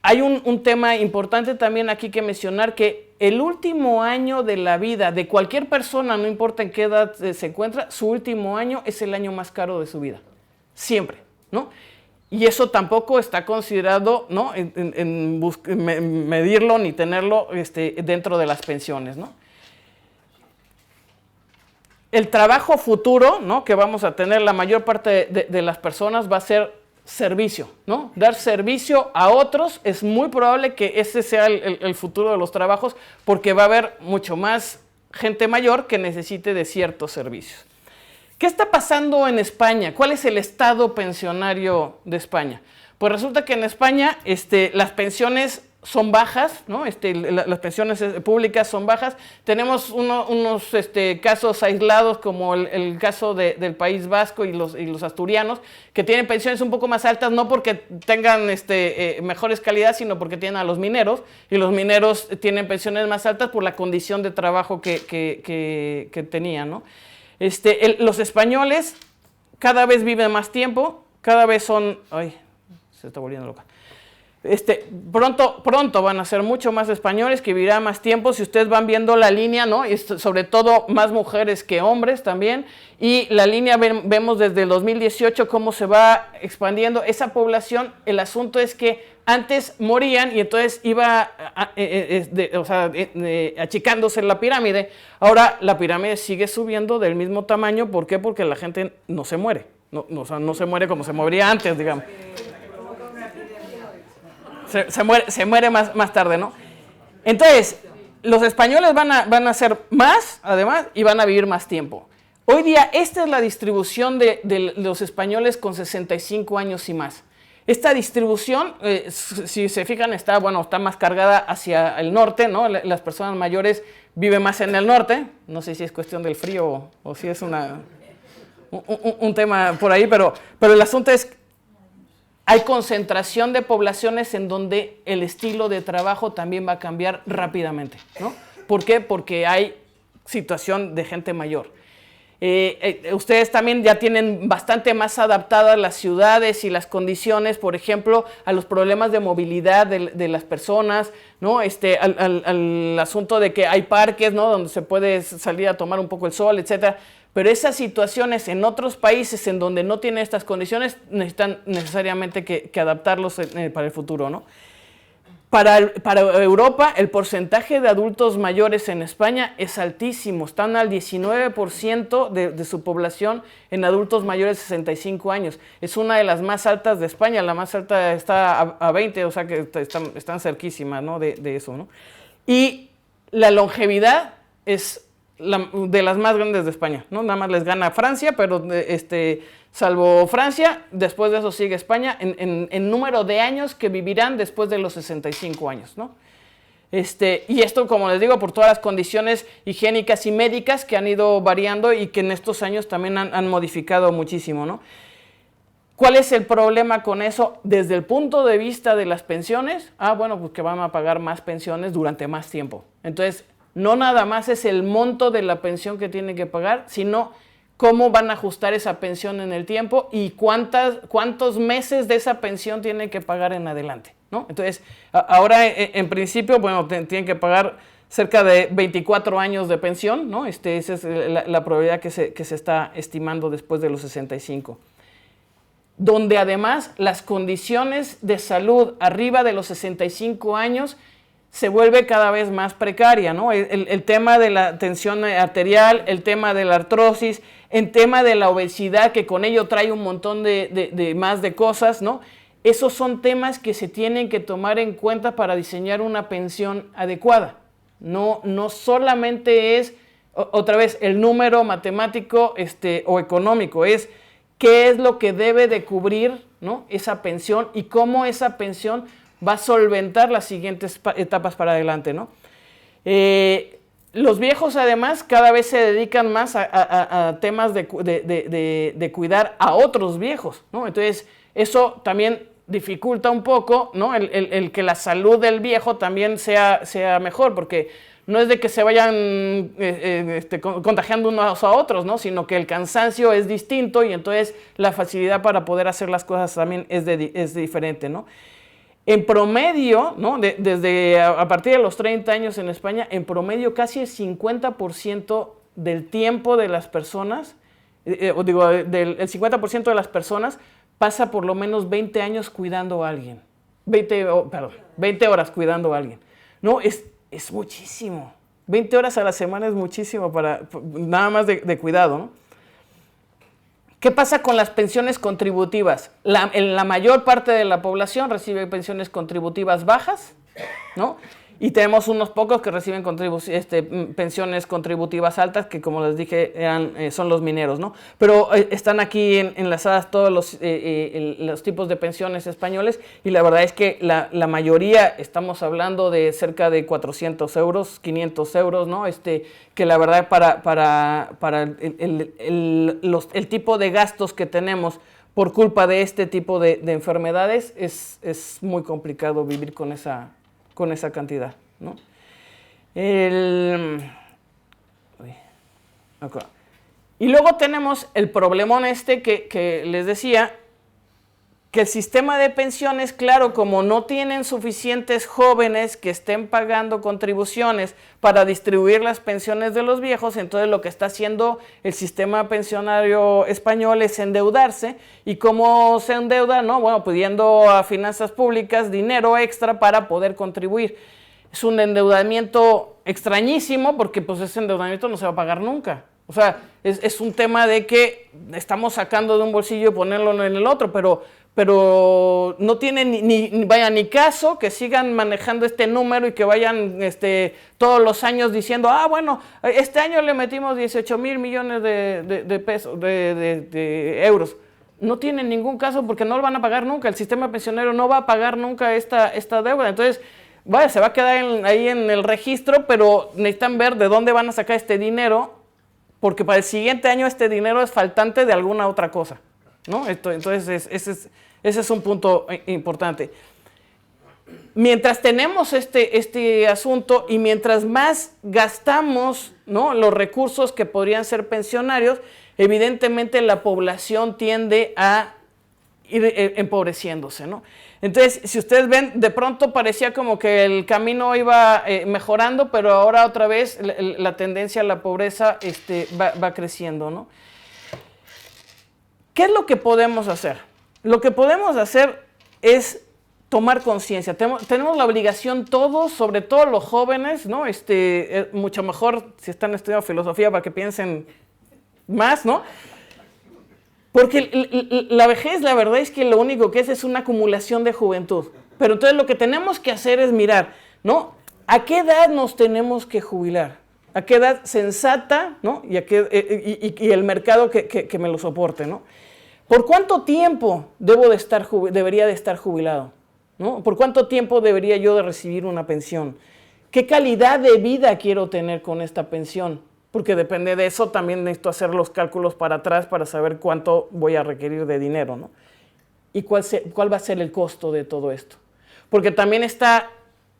Hay un tema importante también aquí que mencionar, que el último año de la vida de cualquier persona, no importa en qué edad se encuentra, su último año es el año más caro de su vida. Siempre, ¿no? Y eso tampoco está considerado, ¿no? en medirlo ni tenerlo dentro de las pensiones, ¿no? El trabajo futuro, ¿no? Que vamos a tener la mayor parte de las personas va a ser servicio, ¿no? Dar servicio a otros. Es muy probable que ese sea el futuro de los trabajos, porque va a haber mucho más gente mayor que necesite de ciertos servicios. ¿Qué está pasando en España? ¿Cuál es el estado pensionario de España? Pues resulta que en España las pensiones son bajas, ¿no? Las pensiones públicas son bajas. Tenemos unos casos aislados, como el caso del País Vasco y los asturianos, que tienen pensiones un poco más altas, no porque tengan mejores calidades, sino porque tienen a los mineros, y los mineros tienen pensiones más altas por la condición de trabajo que tenían, ¿no? Los españoles cada vez viven más tiempo, cada vez son... Ay, se está volviendo loca. Pronto van a ser mucho más españoles que vivirán más tiempo. Si ustedes van viendo la línea, ¿no? Y sobre todo más mujeres que hombres también, y la línea vemos desde el 2018 cómo se va expandiendo esa población. El asunto es que antes morían y entonces iba achicándose la pirámide. Ahora la pirámide sigue subiendo del mismo tamaño. ¿Por qué? Porque la gente no se muere, no se muere como se moría antes, digamos. Se muere más tarde, ¿no? Entonces, los españoles van a ser más, además, y van a vivir más tiempo. Hoy día, esta es la distribución de los españoles con 65 años y más. Esta distribución, si se fijan, está más cargada hacia el norte, ¿no? Las personas mayores viven más en el norte. No sé si es cuestión del frío o si es un tema por ahí, pero el asunto es... Hay concentración de poblaciones en donde el estilo de trabajo también va a cambiar rápidamente, ¿no? ¿Por qué? Porque hay situación de gente mayor. Ustedes también ya tienen bastante más adaptadas las ciudades y las condiciones, por ejemplo, a los problemas de movilidad de las personas, ¿no? Al asunto de que hay parques, ¿no? Donde se puede salir a tomar un poco el sol, etcétera. Pero esas situaciones en otros países en donde no tienen estas condiciones necesitan necesariamente que adaptarlos para el futuro, ¿no? Para Europa, el porcentaje de adultos mayores en España es altísimo. Están al 19% de su población en adultos mayores de 65 años. Es una de las más altas de España. La más alta está a 20, o sea que están cerquísimas, ¿no? de eso, ¿no? Y la longevidad es de las más grandes de España, ¿no? Nada más les gana Francia, pero salvo Francia, después de eso sigue España en número de años que vivirán después de los 65 años, ¿no? Y esto, como les digo, por todas las condiciones higiénicas y médicas que han ido variando y que en estos años también han modificado muchísimo, ¿no? ¿Cuál es el problema con eso desde el punto de vista de las pensiones? Bueno, pues que van a pagar más pensiones durante más tiempo. Entonces, no nada más es el monto de la pensión que tiene que pagar, sino cómo van a ajustar esa pensión en el tiempo y cuántos meses de esa pensión tienen que pagar en adelante, ¿no? Entonces, ahora en principio, bueno, tienen que pagar cerca de 24 años de pensión, ¿no? Esa es la probabilidad que se está estimando después de los 65. Donde además las condiciones de salud arriba de los 65 años se vuelve cada vez más precaria, ¿no? El tema de la tensión arterial, el tema de la artrosis, el tema de la obesidad, que con ello trae un montón de cosas, ¿no? Esos son temas que se tienen que tomar en cuenta para diseñar una pensión adecuada. No solamente es, otra vez, el número matemático o económico, es qué es lo que debe de cubrir, ¿no?, esa pensión y cómo esa pensión va a solventar las siguientes etapas para adelante, ¿no? Los viejos, además, cada vez se dedican más a temas de cuidar a otros viejos, ¿no? Entonces, eso también dificulta un poco, ¿no?, el que la salud del viejo también sea mejor, porque no es de que se vayan contagiando unos a otros, ¿no?, sino que el cansancio es distinto y entonces la facilidad para poder hacer las cosas también es diferente, ¿no? En promedio, ¿no?, desde a partir de los 30 años en España, en promedio casi el 50% del tiempo de las personas, el 50% de las personas pasa por lo menos 20 años cuidando a alguien. 20 horas cuidando a alguien. No, es muchísimo. 20 horas a la semana es muchísimo nada más de cuidado, ¿no? ¿Qué pasa con las pensiones contributivas? La mayor parte de la población recibe pensiones contributivas bajas, ¿no? Y tenemos unos pocos que reciben pensiones contributivas altas, que como les dije son los mineros, ¿no? Pero están aquí enlazadas todos los tipos de pensiones españoles y la verdad es que la mayoría, estamos hablando de cerca de 400 euros, 500 euros, ¿no? Que la verdad para el tipo de gastos que tenemos por culpa de este tipo de enfermedades es muy complicado vivir con esa cantidad, ¿no? Y luego tenemos el problemón que les decía, que el sistema de pensiones, claro, como no tienen suficientes jóvenes que estén pagando contribuciones para distribuir las pensiones de los viejos, entonces lo que está haciendo el sistema pensionario español es endeudarse. ¿Y cómo se endeuda? ¿No? Bueno, pidiendo a finanzas públicas dinero extra para poder contribuir. Es un endeudamiento extrañísimo porque pues ese endeudamiento no se va a pagar nunca. O sea, es un tema de que estamos sacando de un bolsillo y ponerlo en el otro, pero no tiene ni caso que sigan manejando este número y que vayan todos los años diciendo, bueno, este año le metimos 18,000 millones de pesos, de euros. No tiene ningún caso porque no lo van a pagar nunca. El sistema pensionero no va a pagar nunca esta deuda. Entonces, se va a quedar ahí en el registro, pero necesitan ver de dónde van a sacar este dinero, porque para el siguiente año este dinero es faltante de alguna otra cosa, ¿no? Entonces, ese es un punto importante. Mientras tenemos este asunto y mientras más gastamos, ¿no?, los recursos que podrían ser pensionarios, evidentemente la población tiende a ir empobreciéndose, ¿no? Entonces, si ustedes ven, de pronto parecía como que el camino iba mejorando, pero ahora otra vez la tendencia a la pobreza va creciendo, ¿no? ¿Qué es lo que podemos hacer? Lo que podemos hacer es tomar conciencia. Tenemos la obligación todos, sobre todo los jóvenes, ¿no? Mucho mejor si están estudiando filosofía para que piensen más, ¿no? Porque la vejez, la verdad es que lo único que es una acumulación de juventud. Pero entonces lo que tenemos que hacer es mirar, ¿no? ¿A qué edad nos tenemos que jubilar? ¿A qué edad sensata, ¿no? Y el mercado que me lo soporte, ¿no? ¿Por cuánto tiempo debería de estar jubilado? ¿No? ¿Por cuánto tiempo debería yo de recibir una pensión? ¿Qué calidad de vida quiero tener con esta pensión? Porque depende de eso, también necesito hacer los cálculos para atrás para saber cuánto voy a requerir de dinero, ¿no? Y cuál va a ser el costo de todo esto. Porque también está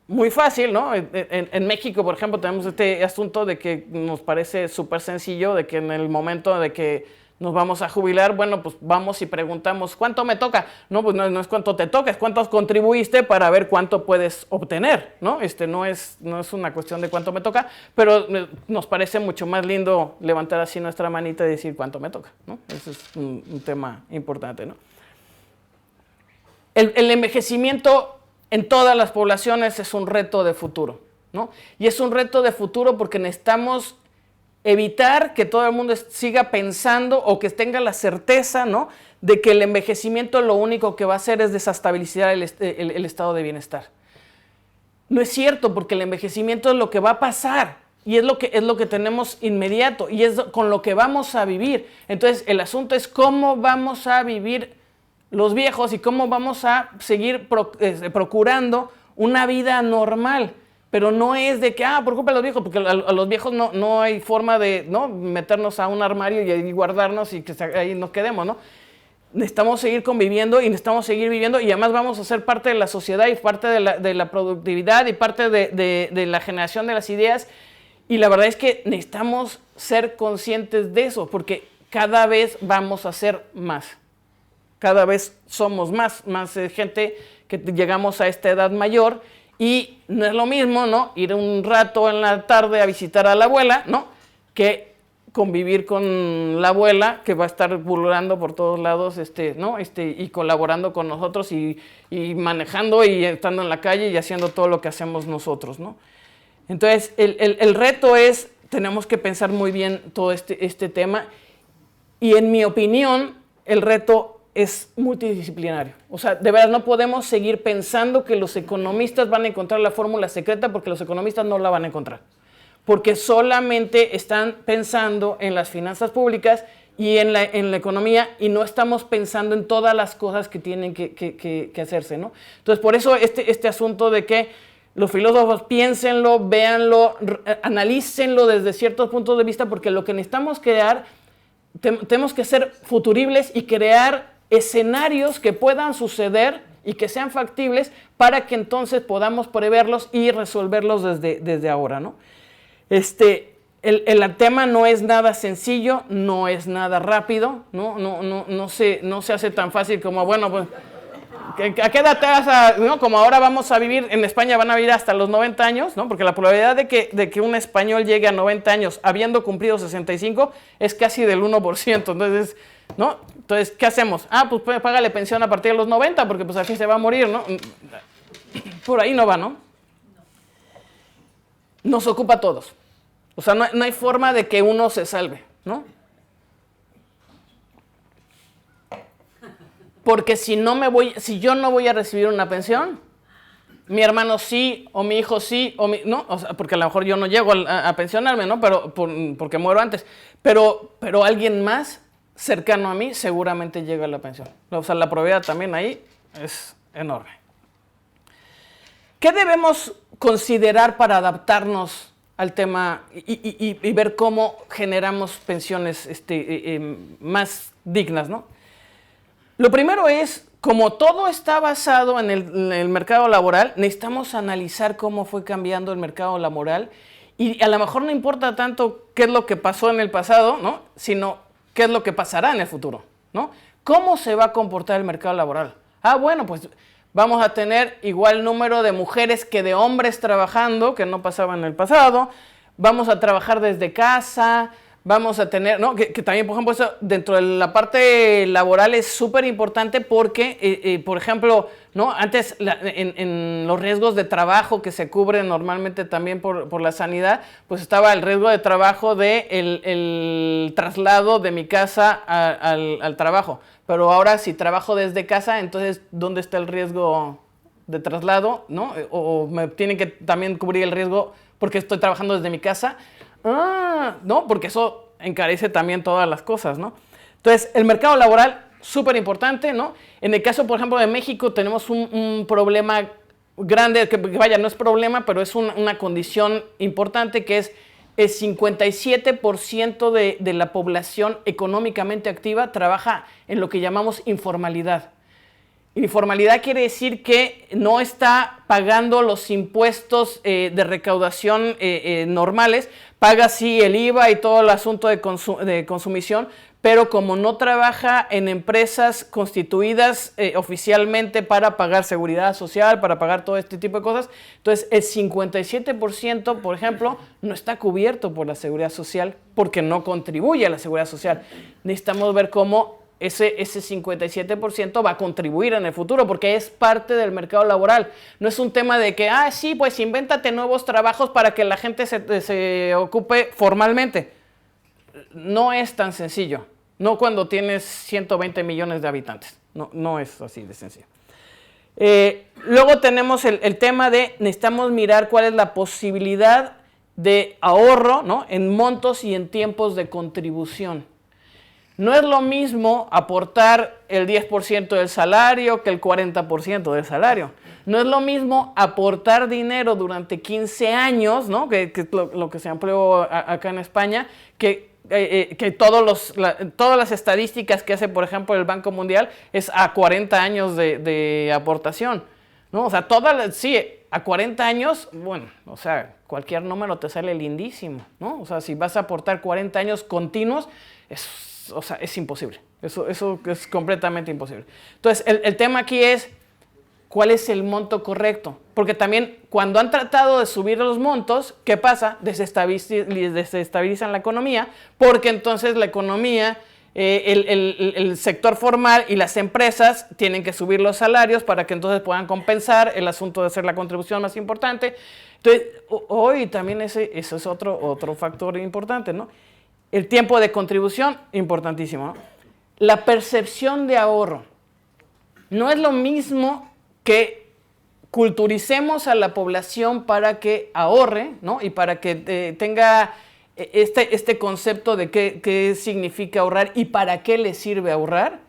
muy fácil, ¿no? En México, por ejemplo, tenemos este asunto de que nos parece súper sencillo, de que en el momento de que nos vamos a jubilar, bueno, pues vamos y preguntamos, ¿cuánto me toca? No, pues no es cuánto te toca, es cuánto contribuiste para ver cuánto puedes obtener, ¿no? No es una cuestión de cuánto me toca, pero nos parece mucho más lindo levantar así nuestra manita y decir cuánto me toca, ¿no? Ese es un tema importante, ¿no? El envejecimiento en todas las poblaciones es un reto de futuro, ¿no? Y es un reto de futuro porque necesitamos evitar que todo el mundo siga pensando o que tenga la certeza, ¿no?, de que el envejecimiento lo único que va a hacer es desestabilizar el estado de bienestar. No es cierto, porque el envejecimiento es lo que va a pasar y es lo que tenemos inmediato y es con lo que vamos a vivir. Entonces, el asunto es cómo vamos a vivir los viejos y cómo vamos a seguir procurando una vida normal. Pero no es de que, por culpa de los viejos, porque a los viejos no hay forma de, ¿no?, meternos a un armario y ahí guardarnos y que ahí nos quedemos, ¿no? Necesitamos seguir conviviendo y necesitamos seguir viviendo y además vamos a ser parte de la sociedad y parte de la productividad y parte de la generación de las ideas. Y la verdad es que necesitamos ser conscientes de eso, porque cada vez vamos a ser más. Cada vez somos más gente que llegamos a esta edad mayor. Y no es lo mismo, ¿no?, ir un rato en la tarde a visitar a la abuela, ¿no?, que convivir con la abuela que va a estar burlando por todos lados, ¿no?, y colaborando con nosotros y manejando y estando en la calle y haciendo todo lo que hacemos nosotros, ¿no? Entonces, el reto es, tenemos que pensar muy bien todo este tema y en mi opinión, el reto es multidisciplinario. O sea, de verdad no podemos seguir pensando que los economistas van a encontrar la fórmula secreta porque los economistas no la van a encontrar. Porque solamente están pensando en las finanzas públicas y en la economía y no estamos pensando en todas las cosas que tienen que hacerse, ¿no? Entonces, por eso este asunto de que los filósofos piénsenlo, véanlo, analícenlo desde ciertos puntos de vista, porque lo que necesitamos crear, tenemos que ser futuribles y crear escenarios que puedan suceder y que sean factibles para que entonces podamos preverlos y resolverlos desde ahora, ¿no? El tema no es nada sencillo, no es nada rápido, no se hace tan fácil como, bueno, pues, ¿a qué edad te vas a, no? Como ahora vamos a vivir, en España van a vivir hasta los 90 años, ¿no? Porque la probabilidad de que un español llegue a 90 años habiendo cumplido 65 es casi del 1%, entonces, ¿no? Entonces, ¿qué hacemos? Pues págale pensión a partir de los 90 porque pues así se va a morir, ¿no? Por ahí no va, ¿no? Nos ocupa a todos. O sea, no hay forma de que uno se salve, ¿no? Porque si yo no voy a recibir una pensión, mi hermano sí, o mi hijo sí, no, o sea, porque a lo mejor yo no llego a pensionarme, ¿no? Pero porque muero antes. Pero alguien más cercano a mí seguramente llega a la pensión. O sea, la probabilidad también ahí es enorme. ¿Qué debemos considerar para adaptarnos al tema y ver cómo generamos pensiones más dignas, ¿no? Lo primero es, como todo está basado en el mercado laboral, necesitamos analizar cómo fue cambiando el mercado laboral y a lo mejor no importa tanto qué es lo que pasó en el pasado, ¿no?, sino qué es lo que pasará en el futuro, ¿no? ¿Cómo se va a comportar el mercado laboral? Bueno, pues vamos a tener igual número de mujeres que de hombres trabajando, que no pasaba en el pasado, vamos a trabajar desde casa, vamos a tener, ¿no?, que también, por ejemplo, eso dentro de la parte laboral es súper importante porque, por ejemplo, ¿no?, antes en los riesgos de trabajo que se cubren normalmente también por la sanidad, pues estaba el riesgo de trabajo de el traslado de mi casa al trabajo. Pero ahora si trabajo desde casa, entonces, ¿dónde está el riesgo de traslado, ¿no? O me tienen que también cubrir el riesgo porque estoy trabajando desde mi casa. No, porque eso encarece también todas las cosas, ¿no? Entonces, el mercado laboral, súper importante, ¿no? En el caso, por ejemplo, de México, tenemos un problema grande, que vaya, no es problema, pero es una condición importante, que es el 57% de la población económicamente activa trabaja en lo que llamamos informalidad. Informalidad quiere decir que no está pagando los impuestos de recaudación normales, paga sí el IVA y todo el asunto de consumición, pero como no trabaja en empresas constituidas oficialmente para pagar seguridad social, para pagar todo este tipo de cosas, entonces el 57%, por ejemplo, no está cubierto por la seguridad social porque no contribuye a la seguridad social. Necesitamos ver cómo ese 57% va a contribuir en el futuro porque es parte del mercado laboral. No es un tema de que, sí, pues invéntate nuevos trabajos para que la gente se ocupe formalmente. No es tan sencillo. No cuando tienes 120 millones de habitantes. No es así de sencillo. Luego tenemos el tema de necesitamos mirar cuál es la posibilidad de ahorro, ¿no?, en montos y en tiempos de contribución. No es lo mismo aportar el 10% del salario que el 40% del salario. No es lo mismo aportar dinero durante 15 años, ¿no?, que lo que se empleó acá en España, que todas las estadísticas que hace, por ejemplo, el Banco Mundial es a 40 años de aportación, ¿no? O sea, sí, a 40 años, bueno, o sea, cualquier número te sale lindísimo, ¿no? O sea, si vas a aportar 40 años continuos, es imposible. Eso es completamente imposible. Entonces, el tema aquí es, ¿cuál es el monto correcto? Porque también cuando han tratado de subir los montos, ¿qué pasa? Desestabilizan la economía, porque entonces la economía, el sector formal y las empresas tienen que subir los salarios para que entonces puedan compensar el asunto de hacer la contribución más importante. Entonces, hoy también eso es otro factor importante, ¿no? El tiempo de contribución, importantísimo, ¿no? La percepción de ahorro. No es lo mismo que culturicemos a la población para que ahorre, ¿no?, y para que tenga este concepto de qué significa ahorrar y para qué les sirve ahorrar,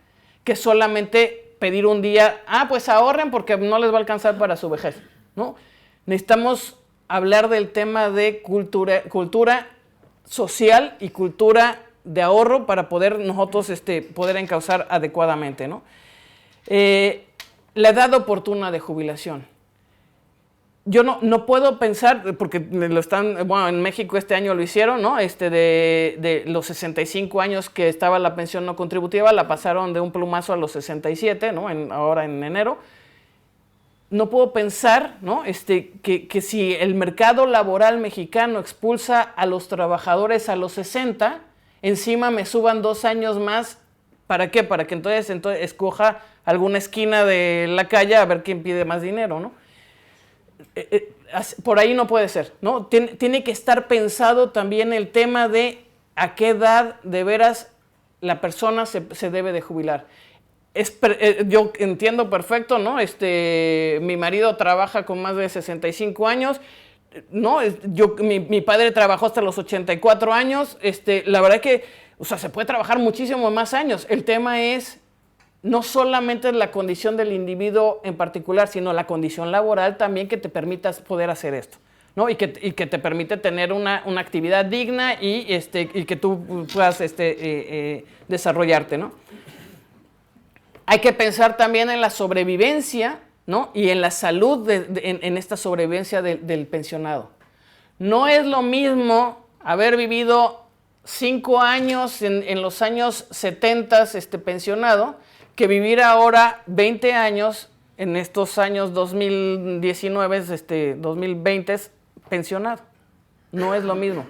que solamente pedir un día, pues ahorren porque no les va a alcanzar para su vejez, ¿no? Necesitamos hablar del tema de cultura social y cultura de ahorro para poder nosotros poder encauzar adecuadamente, ¿no? La edad oportuna de jubilación. Yo no puedo pensar, porque en México este año lo hicieron, ¿no? De los 65 años que estaba la pensión no contributiva, la pasaron de un plumazo a los 67, ¿no? Ahora en enero. No puedo pensar, ¿no?, que si el mercado laboral mexicano expulsa a los trabajadores a los 60, encima me suban 2 años más. ¿Para qué? Para que entonces escoja alguna esquina de la calle a ver quién pide más dinero, ¿no? Por ahí no puede ser, ¿no? Tiene que estar pensado también el tema de a qué edad de veras la persona se debe de jubilar. Yo entiendo perfecto, ¿no? Mi marido trabaja con más de 65 años, ¿no? Mi padre trabajó hasta los 84 años. La verdad que, o sea, se puede trabajar muchísimo más años. El tema es no solamente la condición del individuo en particular, sino la condición laboral también que te permita poder hacer esto, ¿no? Y que te permite tener una actividad digna y que tú puedas desarrollarte, ¿no? Hay que pensar también en la sobrevivencia, ¿no?, y en la salud en esta sobrevivencia del pensionado. No es lo mismo haber vivido 5 años en los años 70 pensionado que vivir ahora 20 años en estos años 2019, 2020 pensionado. No es lo mismo.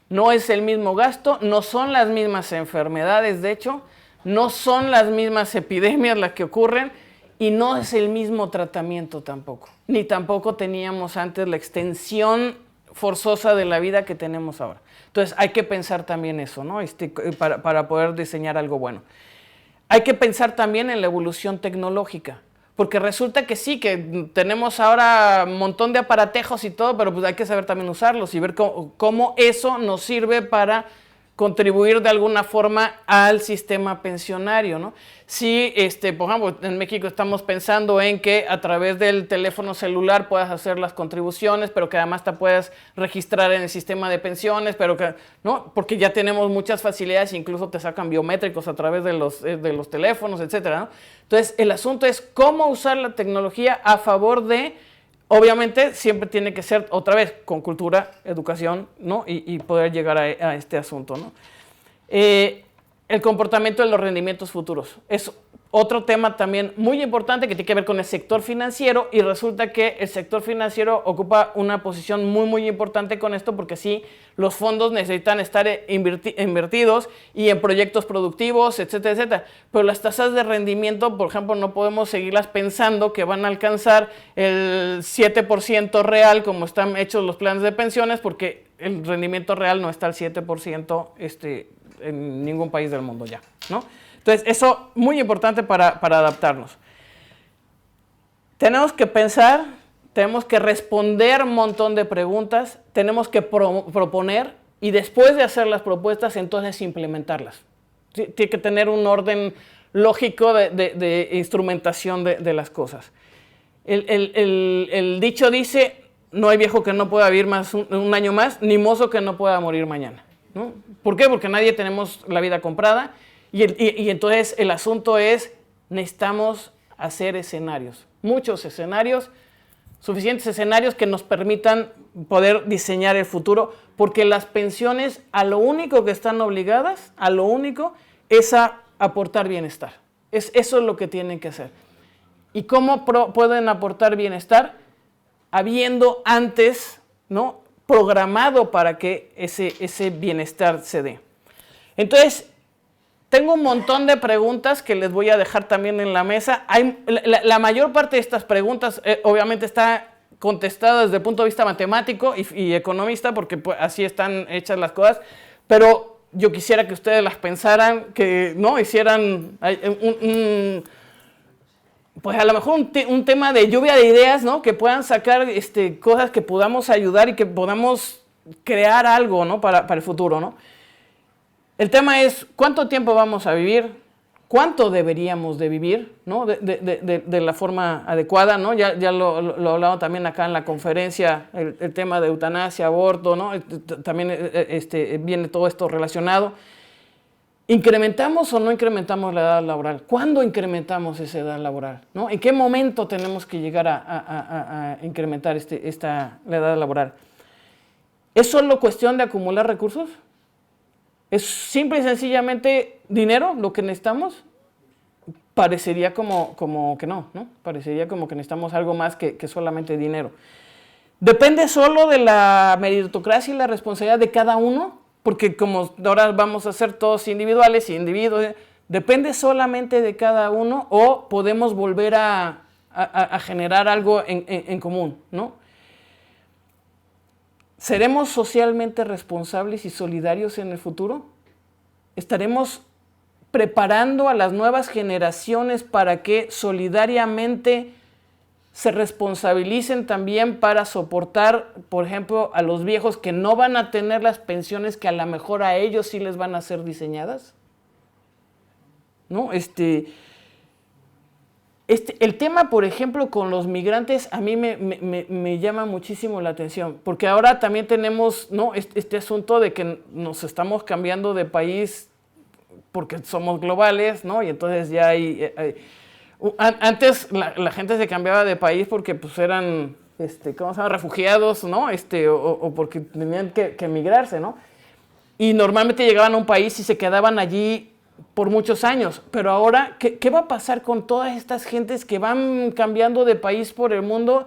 No es el mismo gasto, no son las mismas enfermedades, de hecho, no son las mismas epidemias las que ocurren y no es el mismo tratamiento tampoco. Ni tampoco teníamos antes la extensión forzosa de la vida que tenemos ahora. Entonces hay que pensar también eso, ¿no? Para poder diseñar algo bueno. Hay que pensar también en la evolución tecnológica, porque resulta que sí, que tenemos ahora un montón de aparatejos y todo, pero pues hay que saber también usarlos y ver cómo eso nos sirve para contribuir de alguna forma al sistema pensionario, ¿no? Si, por ejemplo, en México estamos pensando en que a través del teléfono celular puedas hacer las contribuciones, pero que además te puedas registrar en el sistema de pensiones, pero que, ¿no? Porque ya tenemos muchas facilidades, incluso te sacan biométricos a través de los teléfonos, etcétera, ¿no? Entonces, el asunto es cómo usar la tecnología a favor de, obviamente, siempre tiene que ser, otra vez, con cultura, educación, ¿no? Y poder llegar a este asunto, ¿no? El comportamiento de los rendimientos futuros. Es otro tema también muy importante que tiene que ver con el sector financiero, y resulta que el sector financiero ocupa una posición muy, muy importante con esto, porque sí, los fondos necesitan estar invertidos y en proyectos productivos, etcétera, etcétera. Pero las tasas de rendimiento, por ejemplo, no podemos seguirlas pensando que van a alcanzar el 7% real como están hechos los planes de pensiones, porque el rendimiento real no está al 7% en ningún país del mundo ya, ¿no? Entonces, eso muy importante para adaptarnos. Tenemos que pensar, tenemos que responder un montón de preguntas, tenemos que proponer, y después de hacer las propuestas, entonces implementarlas. Tiene que tener un orden lógico de instrumentación de las cosas. El dicho dice, no hay viejo que no pueda vivir más un año más, ni mozo que no pueda morir mañana, ¿no? ¿Por qué? Porque nadie tenemos la vida comprada, y entonces el asunto es, necesitamos hacer escenarios, muchos escenarios, suficientes escenarios que nos permitan poder diseñar el futuro, porque las pensiones a lo único que están obligadas, a lo único, es a aportar bienestar. Eso es lo que tienen que hacer. ¿Y cómo pueden aportar bienestar? Habiendo antes, ¿no?, programado para que ese bienestar se dé. Entonces, tengo un montón de preguntas que les voy a dejar también en la mesa. La mayor parte de estas preguntas obviamente está contestada desde el punto de vista matemático y economista, porque pues, así están hechas las cosas, pero yo quisiera que ustedes las pensaran, que no hicieran pues a lo mejor un tema de lluvia de ideas, ¿no? Que puedan sacar cosas que podamos ayudar y que podamos crear algo, ¿no?, para el futuro, ¿no? El tema es, ¿cuánto tiempo vamos a vivir? ¿Cuánto deberíamos de vivir, ¿no?, de la forma adecuada, ¿no? Ya lo hablaba también acá en la conferencia, el tema de eutanasia, aborto, ¿no? También viene todo esto relacionado. ¿Incrementamos o no incrementamos la edad laboral? ¿Cuándo incrementamos esa edad laboral, ¿no? ¿En qué momento tenemos que llegar a incrementar la edad laboral? ¿Es solo cuestión de acumular recursos? ¿Es simple y sencillamente dinero lo que necesitamos? Parecería como que no, ¿no? Parecería como que necesitamos algo más que solamente dinero. ¿Depende solo de la meritocracia y la responsabilidad de cada uno? Porque como ahora vamos a ser todos individuales y individuos, ¿depende solamente de cada uno o podemos volver a generar algo en común, ¿no? ¿Seremos socialmente responsables y solidarios en el futuro? ¿Estaremos preparando a las nuevas generaciones para que solidariamente se responsabilicen también para soportar, por ejemplo, a los viejos que no van a tener las pensiones que a lo mejor a ellos sí les van a ser diseñadas? ¿No? El tema, por ejemplo, con los migrantes, a mí me llama muchísimo la atención, porque ahora también tenemos, ¿no?, este asunto de que nos estamos cambiando de país porque somos globales, ¿no? Y entonces ya antes la gente se cambiaba de país porque pues eran, ¿cómo se llama?, refugiados, ¿no? O porque tenían que emigrarse, ¿no? Y normalmente llegaban a un país y se quedaban allí por muchos años, pero ahora, ¿qué va a pasar con todas estas gentes que van cambiando de país por el mundo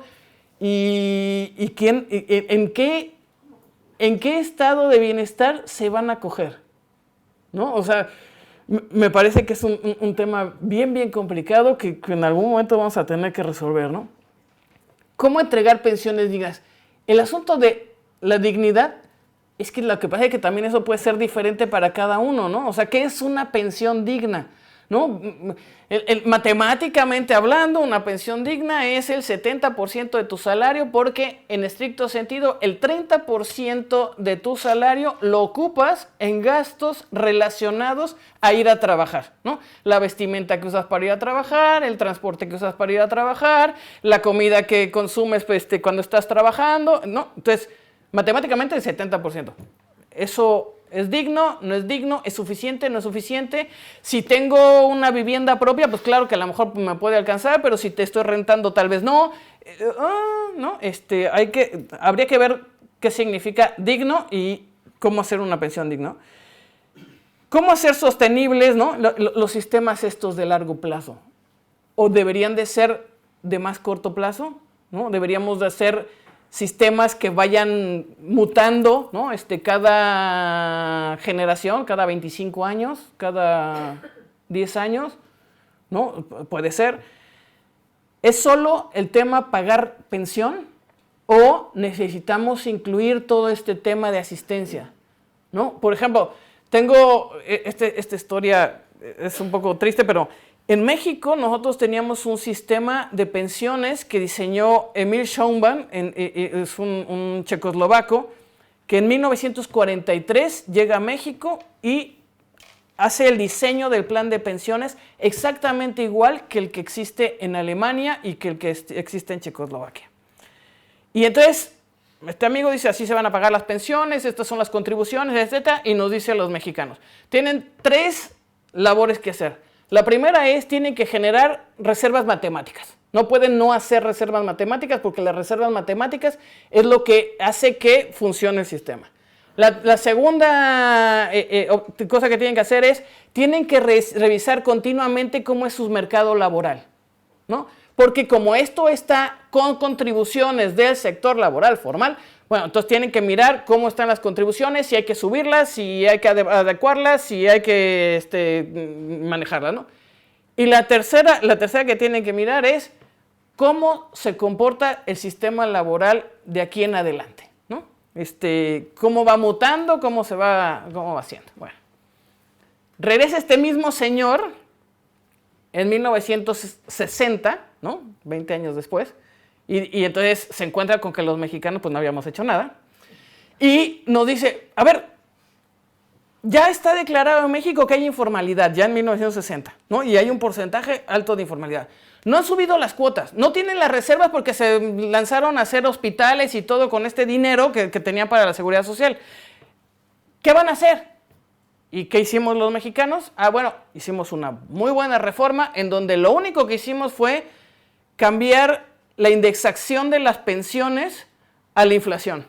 y en qué estado de bienestar se van a acoger, ¿no? O sea, me parece que es un tema bien, bien complicado que en algún momento vamos a tener que resolver, ¿no? ¿Cómo entregar pensiones dignas? El asunto de la dignidad es que lo que pasa es que también eso puede ser diferente para cada uno, ¿no? O sea, ¿qué es una pensión digna? ¿no? Matemáticamente hablando, una pensión digna es el 70% de tu salario porque, en estricto sentido, el 30% de tu salario lo ocupas en gastos relacionados a ir a trabajar, ¿no? La vestimenta que usas para ir a trabajar, el transporte que usas para ir a trabajar, la comida que consumes cuando estás trabajando, ¿no? Entonces, matemáticamente el 70%. Eso es digno, no es digno, es suficiente, no es suficiente. Si tengo una vivienda propia, pues claro que a lo mejor me puede alcanzar, pero si te estoy rentando tal vez no. ¿No? Habría que ver qué significa digno y cómo hacer una pensión digna. ¿Cómo hacer sostenibles, ¿no? los sistemas estos de largo plazo? ¿O deberían de ser de más corto plazo? ¿No? Deberíamos de hacer sistemas que vayan mutando, ¿no? Cada generación, cada 25 años, cada 10 años, ¿no? Puede ser. ¿Es solo el tema pagar pensión o necesitamos incluir todo este tema de asistencia? ¿No? Por ejemplo, tengo esta historia, es un poco triste, pero en México nosotros teníamos un sistema de pensiones que diseñó Emil Schaumann, es un checoslovaco, que en 1943 llega a México y hace el diseño del plan de pensiones exactamente igual que el que existe en Alemania y que el que existe en Checoslovaquia. Y entonces, este amigo dice, así se van a pagar las pensiones, estas son las contribuciones, etc. Y nos dice a los mexicanos, tienen 3 labores que hacer. La primera es, tienen que generar reservas matemáticas. No pueden no hacer reservas matemáticas porque las reservas matemáticas es lo que hace que funcione el sistema. La segunda cosa que tienen que hacer es, tienen que revisar continuamente cómo es su mercado laboral, ¿no? Porque como esto está con contribuciones del sector laboral formal, bueno, entonces tienen que mirar cómo están las contribuciones, si hay que subirlas, si hay que adecuarlas, si hay que manejarlas, ¿no? Y la tercera que tienen que mirar es cómo se comporta el sistema laboral de aquí en adelante, ¿no? Cómo va mutando, cómo va haciendo. Bueno, regresa este mismo señor en 1960, ¿no? 20 años después. Y entonces se encuentra con que los mexicanos pues no habíamos hecho nada. Y nos dice, a ver, ya está declarado en México que hay informalidad, ya en 1960, ¿no? Y hay un porcentaje alto de informalidad. No han subido las cuotas, no tienen las reservas porque se lanzaron a hacer hospitales y todo con este dinero que tenían para la seguridad social. ¿Qué van a hacer? ¿Y qué hicimos los mexicanos? Bueno, hicimos una muy buena reforma en donde lo único que hicimos fue cambiar la indexación de las pensiones a la inflación.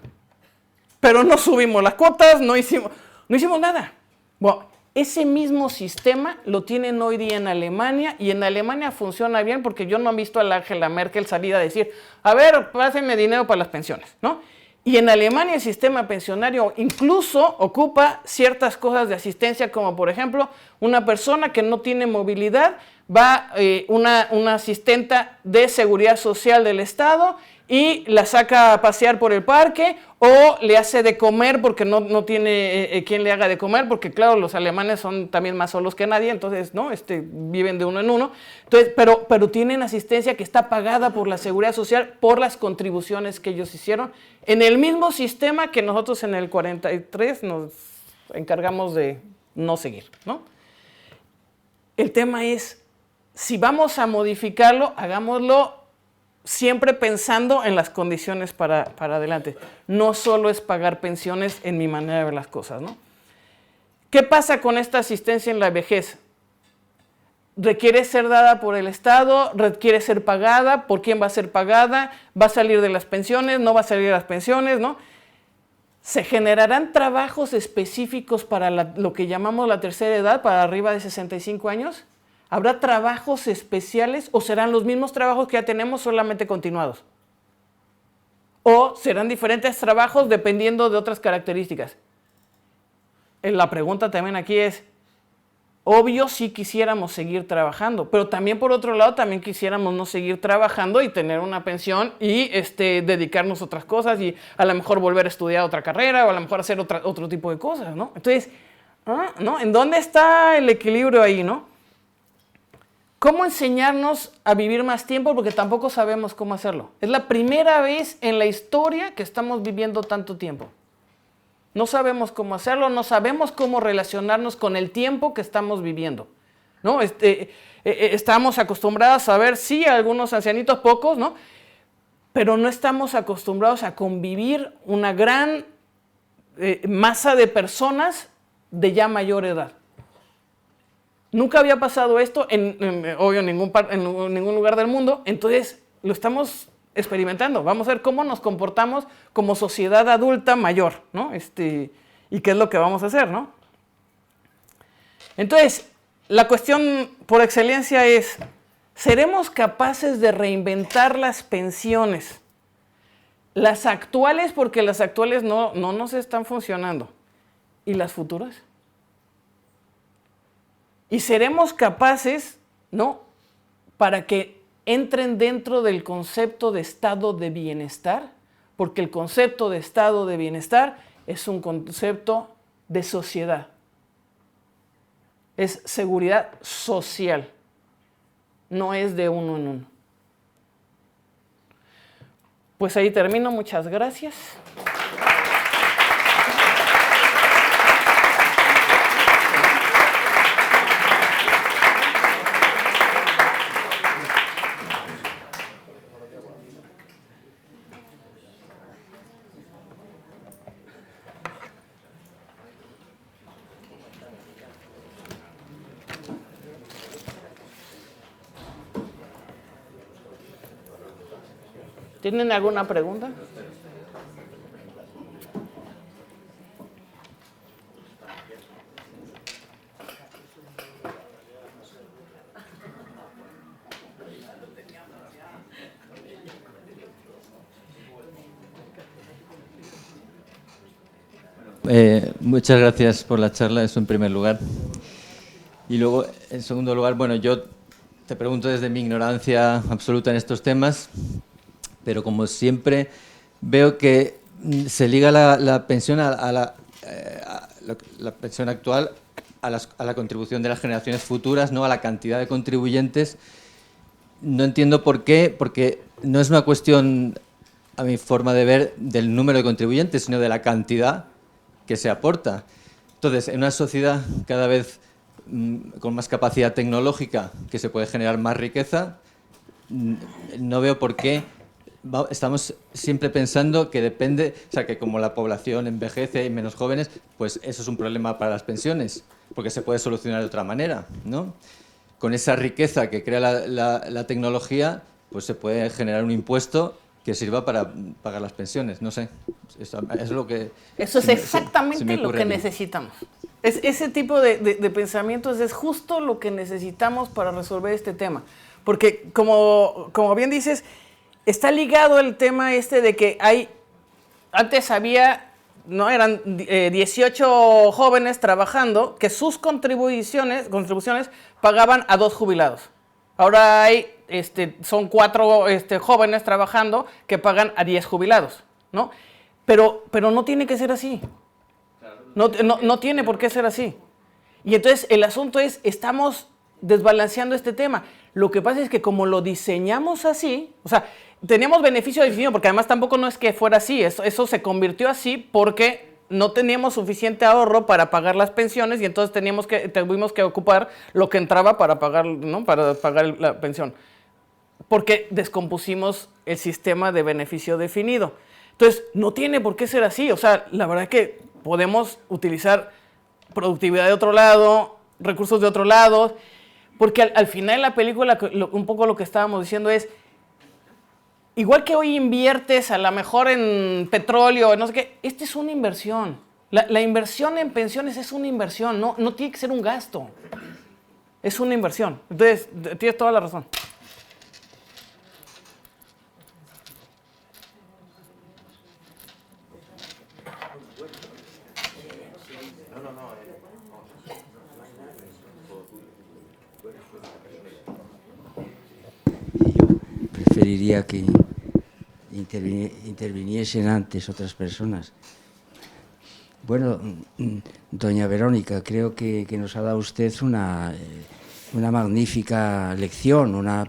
Pero no subimos las cuotas, no hicimos nada. Bueno, ese mismo sistema lo tienen hoy día en Alemania y en Alemania funciona bien porque yo no he visto a la Angela Merkel salir a decir, a ver, pásenme dinero para las pensiones, ¿no? Y en Alemania el sistema pensionario incluso ocupa ciertas cosas de asistencia, como por ejemplo, una persona que no tiene movilidad, va una asistenta de seguridad social del Estado y la saca a pasear por el parque o le hace de comer porque no tiene quien le haga de comer, porque claro, los alemanes son también más solos que nadie, entonces ¿no? Viven de uno en uno. Entonces, pero tienen asistencia que está pagada por la seguridad social por las contribuciones que ellos hicieron en el mismo sistema que nosotros en el 43 nos encargamos de no seguir, ¿no? El tema es, si vamos a modificarlo, hagámoslo siempre pensando en las condiciones para adelante. No solo es pagar pensiones en mi manera de ver las cosas, ¿no? ¿Qué pasa con esta asistencia en la vejez? ¿Requiere ser dada por el Estado? ¿Requiere ser pagada? ¿Por quién va a ser pagada? ¿Va a salir de las pensiones? ¿No va a salir de las pensiones? ¿No? ¿Se generarán trabajos específicos para lo que llamamos la tercera edad, para arriba de 65 años? ¿Habrá trabajos especiales o serán los mismos trabajos que ya tenemos solamente continuados? ¿O serán diferentes trabajos dependiendo de otras características? La pregunta también aquí es, obvio sí quisiéramos seguir trabajando, pero también por otro lado también quisiéramos no seguir trabajando y tener una pensión y dedicarnos a otras cosas y a lo mejor volver a estudiar otra carrera o a lo mejor hacer otro tipo de cosas, ¿no? Entonces, ¿no? ¿En dónde está el equilibrio ahí, no? ¿Cómo enseñarnos a vivir más tiempo? Porque tampoco sabemos cómo hacerlo. Es la primera vez en la historia que estamos viviendo tanto tiempo. No sabemos cómo hacerlo, no sabemos cómo relacionarnos con el tiempo que estamos viviendo, ¿no? Estamos acostumbrados a ver, sí, algunos ancianitos, pocos, ¿no? Pero no estamos acostumbrados a convivir una gran masa de personas de ya mayor edad. Nunca había pasado esto obvio, en ningún lugar del mundo, entonces lo estamos experimentando. Vamos a ver cómo nos comportamos como sociedad adulta mayor, ¿no? Y qué es lo que vamos a hacer, ¿no? Entonces, la cuestión por excelencia es, ¿seremos capaces de reinventar las pensiones? Las actuales, porque las actuales no nos están funcionando. ¿Y las futuras? Y seremos capaces, ¿no?, para que entren dentro del concepto de estado de bienestar, porque el concepto de estado de bienestar es un concepto de sociedad. Es seguridad social, no es de uno en uno. Pues ahí termino, muchas gracias. ¿Tienen alguna pregunta? Muchas gracias por la charla, eso en primer lugar. Y luego, en segundo lugar, bueno, yo te pregunto desde mi ignorancia absoluta en estos temas, pero como siempre veo que se liga la pensión la pensión actual a la contribución de las generaciones futuras, ¿no?, a la cantidad de contribuyentes. No entiendo por qué, porque no es una cuestión, a mi forma de ver, del número de contribuyentes, sino de la cantidad que se aporta. Entonces, en una sociedad cada vez con más capacidad tecnológica, que se puede generar más riqueza, no veo por qué estamos siempre pensando que depende, o sea, que como la población envejece y menos jóvenes, pues eso es un problema para las pensiones, porque se puede solucionar de otra manera, ¿no? Con esa riqueza que crea la tecnología, pues se puede generar un impuesto que sirva para pagar las pensiones, no sé. Eso es exactamente lo que necesitamos. Ese tipo de pensamientos es justo lo que necesitamos para resolver este tema. Porque, como bien dices, está ligado el tema de que antes había, ¿no?, eran 18 jóvenes trabajando que sus contribuciones pagaban a 2 jubilados. Ahora son 4 jóvenes trabajando que pagan a 10 jubilados, ¿no? Pero no tiene que ser así. No tiene por qué ser así. Y entonces el asunto es, estamos desbalanceando este tema. Lo que pasa es que como lo diseñamos así, o sea, teníamos beneficio definido, porque además tampoco no es que fuera así, eso se convirtió así porque no teníamos suficiente ahorro para pagar las pensiones y entonces tuvimos que ocupar lo que entraba para pagar, ¿no?, para pagar la pensión. Porque descompusimos el sistema de beneficio definido. Entonces, no tiene por qué ser así. O sea, la verdad es que podemos utilizar productividad de otro lado, recursos de otro lado, porque al final de la película, un poco lo que estábamos diciendo es, igual que hoy inviertes a lo mejor en petróleo, no sé qué, esta es una inversión. La inversión en pensiones es una inversión, no tiene que ser un gasto. Es una inversión. Entonces, tienes toda la razón. Preferiría que interviniesen antes otras personas. Bueno, doña Verónica, creo que nos ha dado usted una una magnífica lección, ha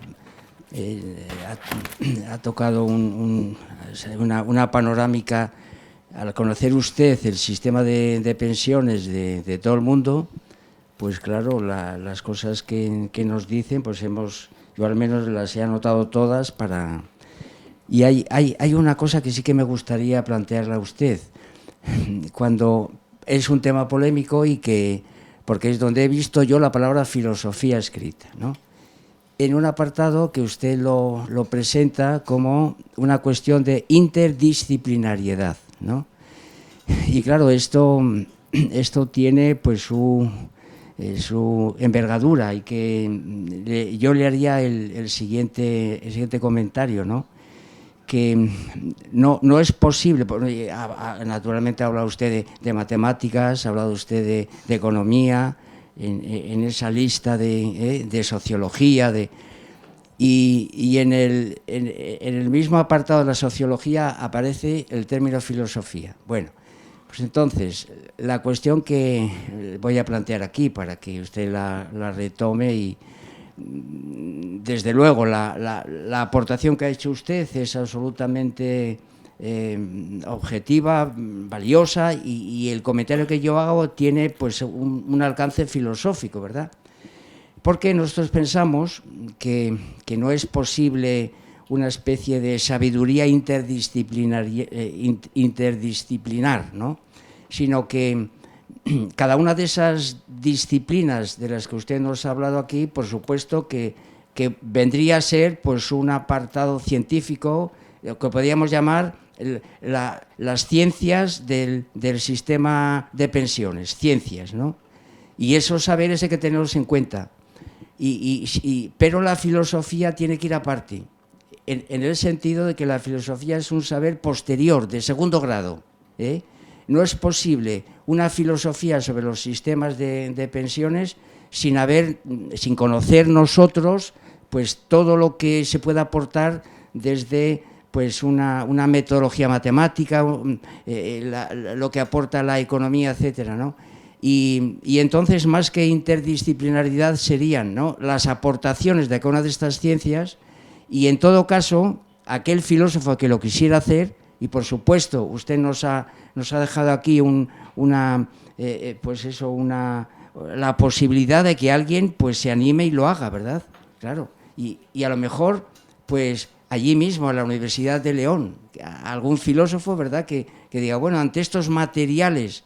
tocado una panorámica. Al conocer usted el sistema de pensiones de todo el mundo, pues claro, las cosas que nos dicen, pues yo al menos las he anotado todas para... Y hay una cosa que sí que me gustaría plantearle a usted, cuando es un tema polémico porque es donde he visto yo la palabra filosofía escrita, ¿no? En un apartado que usted lo presenta como una cuestión de interdisciplinariedad, ¿no? Y claro, esto tiene pues su envergadura, y que yo le haría el siguiente comentario, ¿no? Que no es posible, naturalmente ha hablado usted de matemáticas, ha hablado usted de economía, en esa lista de sociología, y en el mismo apartado de la sociología aparece el término filosofía. Bueno, pues entonces, la cuestión que voy a plantear aquí para que usted la retome, y desde luego la aportación que ha hecho usted es absolutamente objetiva, valiosa, y el comentario que yo hago tiene pues un alcance filosófico, ¿verdad? Porque nosotros pensamos que no es posible una especie de sabiduría interdisciplinar, ¿no? Sino que cada una de esas disciplinas de las que usted nos ha hablado aquí, por supuesto que vendría a ser pues un apartado científico, lo que podríamos llamar las ciencias del sistema de pensiones, ciencias, ¿no? Y esos saberes hay que tenerlos en cuenta. Pero la filosofía tiene que ir aparte, en el sentido de que la filosofía es un saber posterior, de segundo grado, ¿eh? No es posible una filosofía sobre los sistemas de pensiones sin conocer nosotros pues todo lo que se puede aportar desde pues una metodología matemática, lo que aporta la economía, etcétera, ¿no? Y entonces, más que interdisciplinaridad, serían, ¿no?, las aportaciones de cada una de estas ciencias, y en todo caso, aquel filósofo que lo quisiera hacer, y por supuesto, usted nos ha dejado aquí la posibilidad de que alguien pues se anime y lo haga, ¿verdad? Claro, y a lo mejor, pues allí mismo, en la Universidad de León, algún filósofo, ¿verdad?, que diga, bueno, ante estos materiales,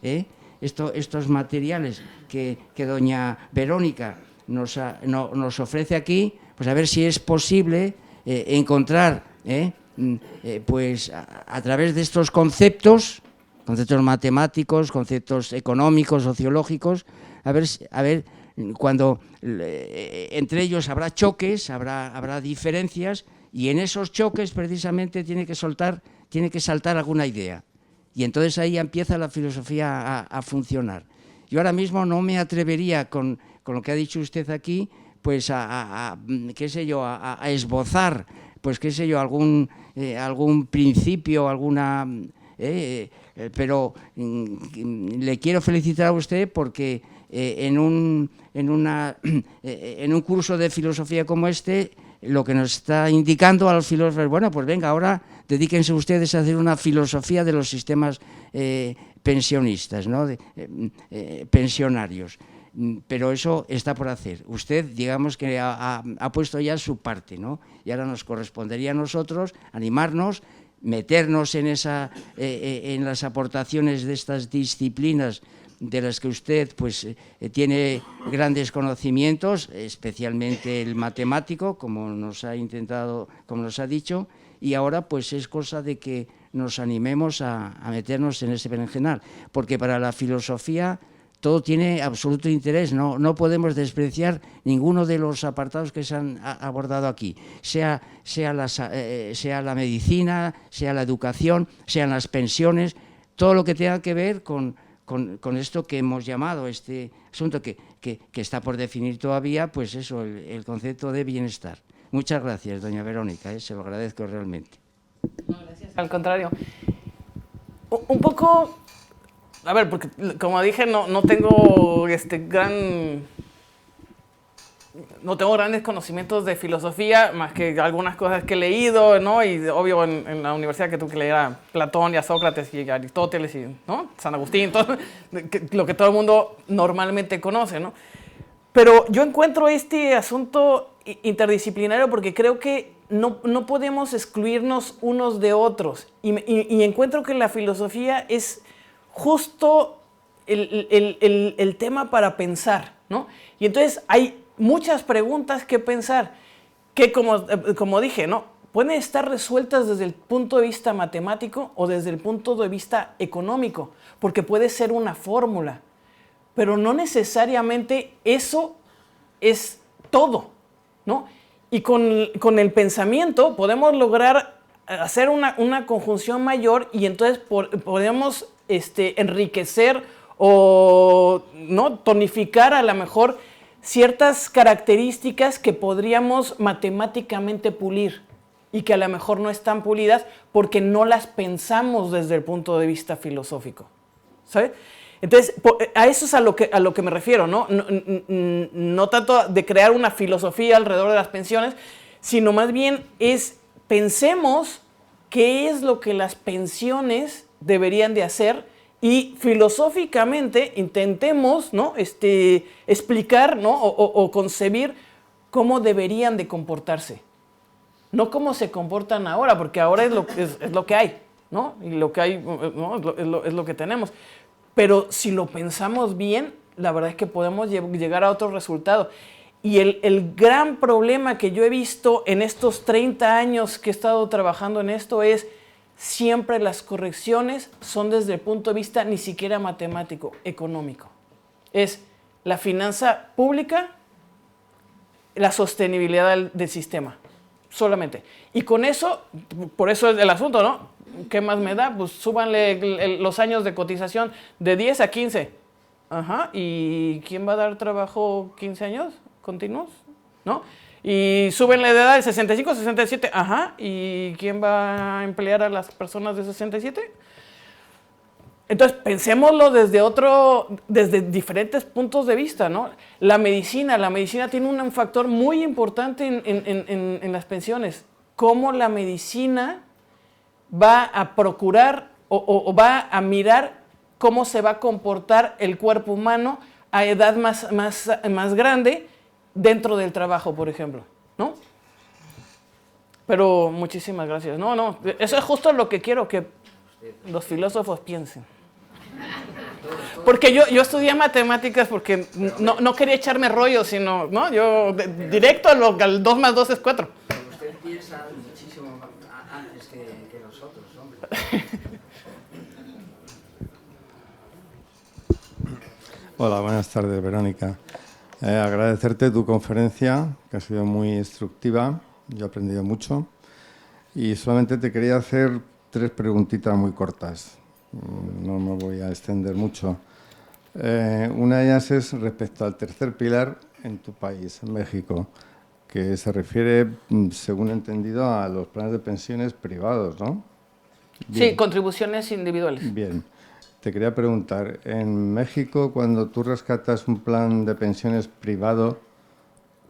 estos materiales que doña Verónica nos ofrece aquí, pues a ver si es posible encontrar, pues a través de estos conceptos matemáticos, conceptos económicos, sociológicos, a ver cuando entre ellos habrá choques, habrá diferencias, y en esos choques precisamente tiene que saltar alguna idea. Y entonces ahí empieza la filosofía a funcionar. Yo ahora mismo no me atrevería, con lo que ha dicho usted aquí, pues qué sé yo, a esbozar, pues qué sé yo, algún principio, pero le quiero felicitar a usted porque en un curso de filosofía como este, lo que nos está indicando a los filósofos, bueno, pues venga, ahora dedíquense ustedes a hacer una filosofía de los sistemas pensionistas, ¿no?, pensionarios. Pero eso está por hacer. Usted, digamos que ha puesto ya su parte, ¿no? Y ahora nos correspondería a nosotros animarnos, meternos en las aportaciones de estas disciplinas de las que usted pues tiene grandes conocimientos, especialmente el matemático, como nos ha dicho, y ahora pues es cosa de que nos animemos a meternos en ese berenjenal, porque para la filosofía todo tiene absoluto interés, no podemos despreciar ninguno de los apartados que se han abordado aquí, sea la medicina, sea la educación, sean las pensiones, todo lo que tenga que ver con esto que hemos llamado, este asunto que está por definir todavía, pues eso, el concepto de bienestar. Muchas gracias, doña Verónica, se lo agradezco realmente. No, gracias, al contrario. Un poco, a ver, porque como dije, no tengo gran no tengo grandes conocimientos de filosofía, más que algunas cosas que he leído, ¿no? Y obvio en la universidad que tuve que leer a Platón y a Sócrates y a Aristóteles y, ¿no? San Agustín, todo, lo que todo el mundo normalmente conoce, ¿no? Pero yo encuentro este asunto interdisciplinario porque creo que no podemos excluirnos unos de otros. Y encuentro que la filosofía es justo el tema para pensar, ¿no? Y entonces hay muchas preguntas que pensar que, como dije, ¿no? Pueden estar resueltas desde el punto de vista matemático o desde el punto de vista económico, porque puede ser una fórmula, pero no necesariamente eso es todo, ¿no? Y con el pensamiento podemos lograr hacer una conjunción mayor y entonces podemos enriquecer o, ¿no?, tonificar a lo mejor ciertas características que podríamos matemáticamente pulir y que a lo mejor no están pulidas porque no las pensamos desde el punto de vista filosófico, ¿sabes? Entonces, a eso es a lo que me refiero, ¿no? No tanto de crear una filosofía alrededor de las pensiones, sino más bien pensemos qué es lo que las pensiones deberían de hacer y filosóficamente intentemos, ¿no?, explicar, ¿no?, o concebir cómo deberían de comportarse. No cómo se comportan ahora, porque ahora es lo que hay, ¿no? Y lo que hay, ¿no?, es lo que tenemos. Pero si lo pensamos bien, la verdad es que podemos llegar a otro resultado. Y el gran problema que yo he visto en estos 30 años que he estado trabajando en esto es siempre las correcciones son desde el punto de vista ni siquiera matemático, económico. Es la finanza pública, la sostenibilidad del sistema, solamente. Y con eso, por eso es el asunto, ¿no? ¿Qué más me da? Pues súbanle los años de cotización de 10 a 15. Ajá, ¿y quién va a dar trabajo 15 años continuos? ¿No? Y súbenle de edad de 65 a 67. Ajá, ¿y quién va a emplear a las personas de 67? Entonces, pensémoslo desde diferentes puntos de vista, ¿no? La medicina tiene un factor muy importante en las pensiones. Cómo la medicina va a procurar o va a mirar cómo se va a comportar el cuerpo humano a edad más grande dentro del trabajo, por ejemplo, ¿no? Pero muchísimas gracias. No, eso es justo lo que quiero que los filósofos piensen. Porque yo estudié matemáticas porque no quería echarme rollo, sino, ¿no? Yo directo al 2 más 2 es 4. Pero usted piensa muchísimo antes que nosotros, hombre. Hola, buenas tardes, Verónica. Agradecerte tu conferencia, que ha sido muy instructiva. Yo he aprendido mucho. Y solamente te quería hacer 3 preguntitas muy cortas. No me voy a extender mucho. Una de ellas es respecto al tercer pilar en tu país, en México, que se refiere, según he entendido, a los planes de pensiones privados, ¿no? Bien. Sí, contribuciones individuales. Bien. Te quería preguntar, en México, cuando tú rescatas un plan de pensiones privado,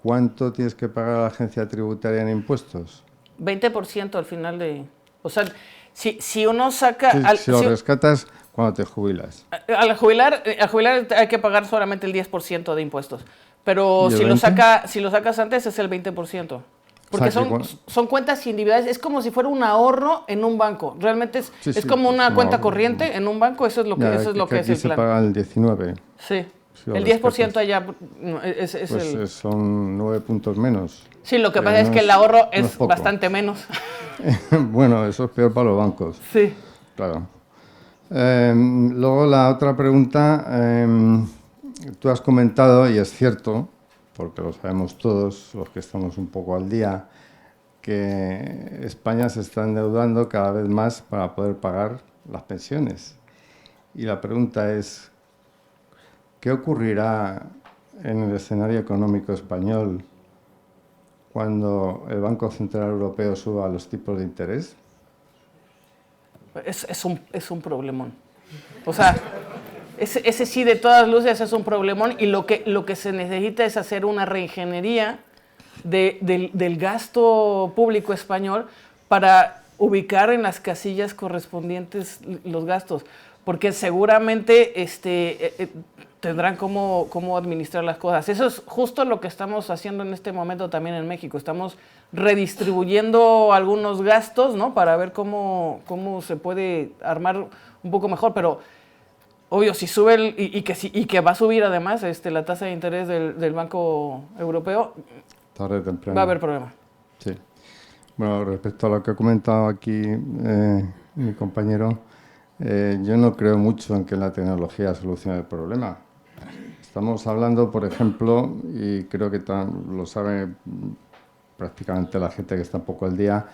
¿cuánto tienes que pagar a la agencia tributaria en impuestos? 20% al final de... O sea, si uno saca... Si lo rescatas, ¿cuándo te jubilas? Al jubilar hay que pagar solamente el 10% de impuestos. Pero si lo sacas antes es el 20%. Porque son cuentas individuales. Es como si fuera un ahorro en un banco. Realmente es como una cuenta corriente en un banco. Eso es lo que es el plan. Aquí se paga el 19%. Sí. El 10% allá son 9 puntos menos. Sí, lo que pasa es que el ahorro es bastante menos. Bueno, eso es peor para los bancos. Sí. Claro. Luego la otra pregunta, tú has comentado, y es cierto, porque lo sabemos todos los que estamos un poco al día, que España se está endeudando cada vez más para poder pagar las pensiones. Y la pregunta es, ¿qué ocurrirá en el escenario económico español cuando el Banco Central Europeo suba los tipos de interés? Es un problemón. O sea, ese sí de todas luces es un problemón, y lo que se necesita es hacer una reingeniería del gasto público español para ubicar en las casillas correspondientes los gastos, porque seguramente tendrán cómo administrar las cosas. Eso es justo lo que estamos haciendo en este momento también en México. Estamos redistribuyendo algunos gastos, ¿no?, para ver cómo se puede armar un poco mejor, pero obvio, si sube y que va a subir además la tasa de interés del Banco Europeo, tarde o temprano va a haber problema. Sí. Bueno, respecto a lo que ha comentado aquí mi compañero, yo no creo mucho en que la tecnología solucione el problema. Estamos hablando, por ejemplo, y creo que lo sabe prácticamente la gente que está un poco al día.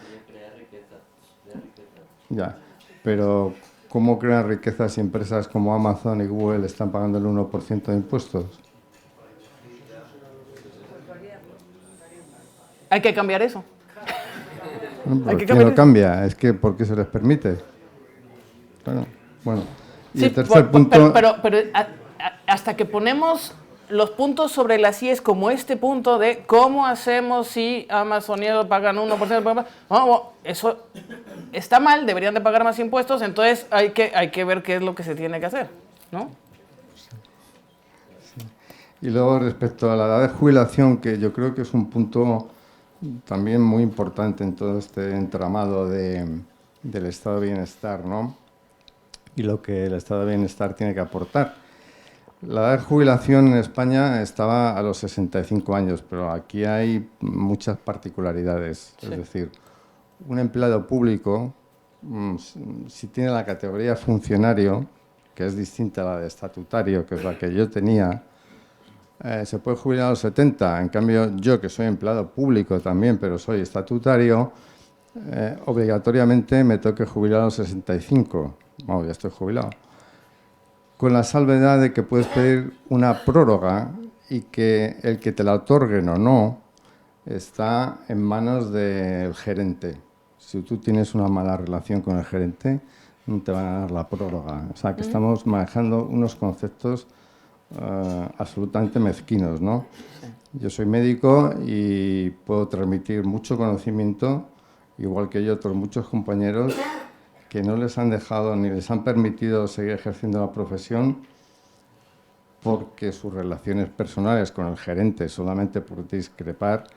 Ya, pero ¿cómo crean riquezas si empresas como Amazon y Google están pagando el 1% de impuestos? Hay que cambiar eso. ¿Por qué no cambia? Es que ¿por qué se les permite? Bueno. Y sí, el tercer punto... Pero hasta que ponemos los puntos sobre las IES como este punto de cómo hacemos si Amazon y ellos pagan 1%, eso está mal, deberían de pagar más impuestos, entonces hay que ver qué es lo que se tiene que hacer, ¿no? Sí. Y luego respecto a la edad de jubilación, que yo creo que es un punto también muy importante en todo este entramado del estado de bienestar, ¿no? Y lo que el estado de bienestar tiene que aportar. La edad de jubilación en España estaba a los 65 años, pero aquí hay muchas particularidades. Sí. Es decir, un empleado público, si tiene la categoría funcionario, que es distinta a la de estatutario, que es la que yo tenía, se puede jubilar a los 70. En cambio, yo, que soy empleado público también, pero soy estatutario, obligatoriamente me tengo que jubilar a los 65. Bueno, ya estoy jubilado. Con la salvedad de que puedes pedir una prórroga y que el que te la otorguen o no está en manos del gerente. Si tú tienes una mala relación con el gerente, no te van a dar la prórroga. O sea, que estamos manejando unos conceptos absolutamente mezquinos, ¿no? Yo soy médico y puedo transmitir mucho conocimiento, igual que yo, otros muchos compañeros que no les han dejado ni les han permitido seguir ejerciendo la profesión porque sus relaciones personales con el gerente, solamente por discrepar,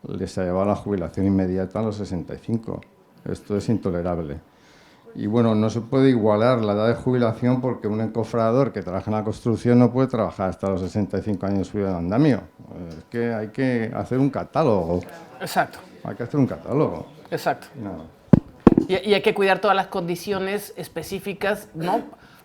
les ha llevado a la jubilación inmediata a los 65. Esto es intolerable. Y bueno, no se puede igualar la edad de jubilación porque un encofrador que trabaja en la construcción no puede trabajar hasta los 65 años subido de andamio. Es que hay que hacer un catálogo. Exacto. Hay que hacer un catálogo. Exacto. No. Y hay que cuidar todas las condiciones específicas, ¿no?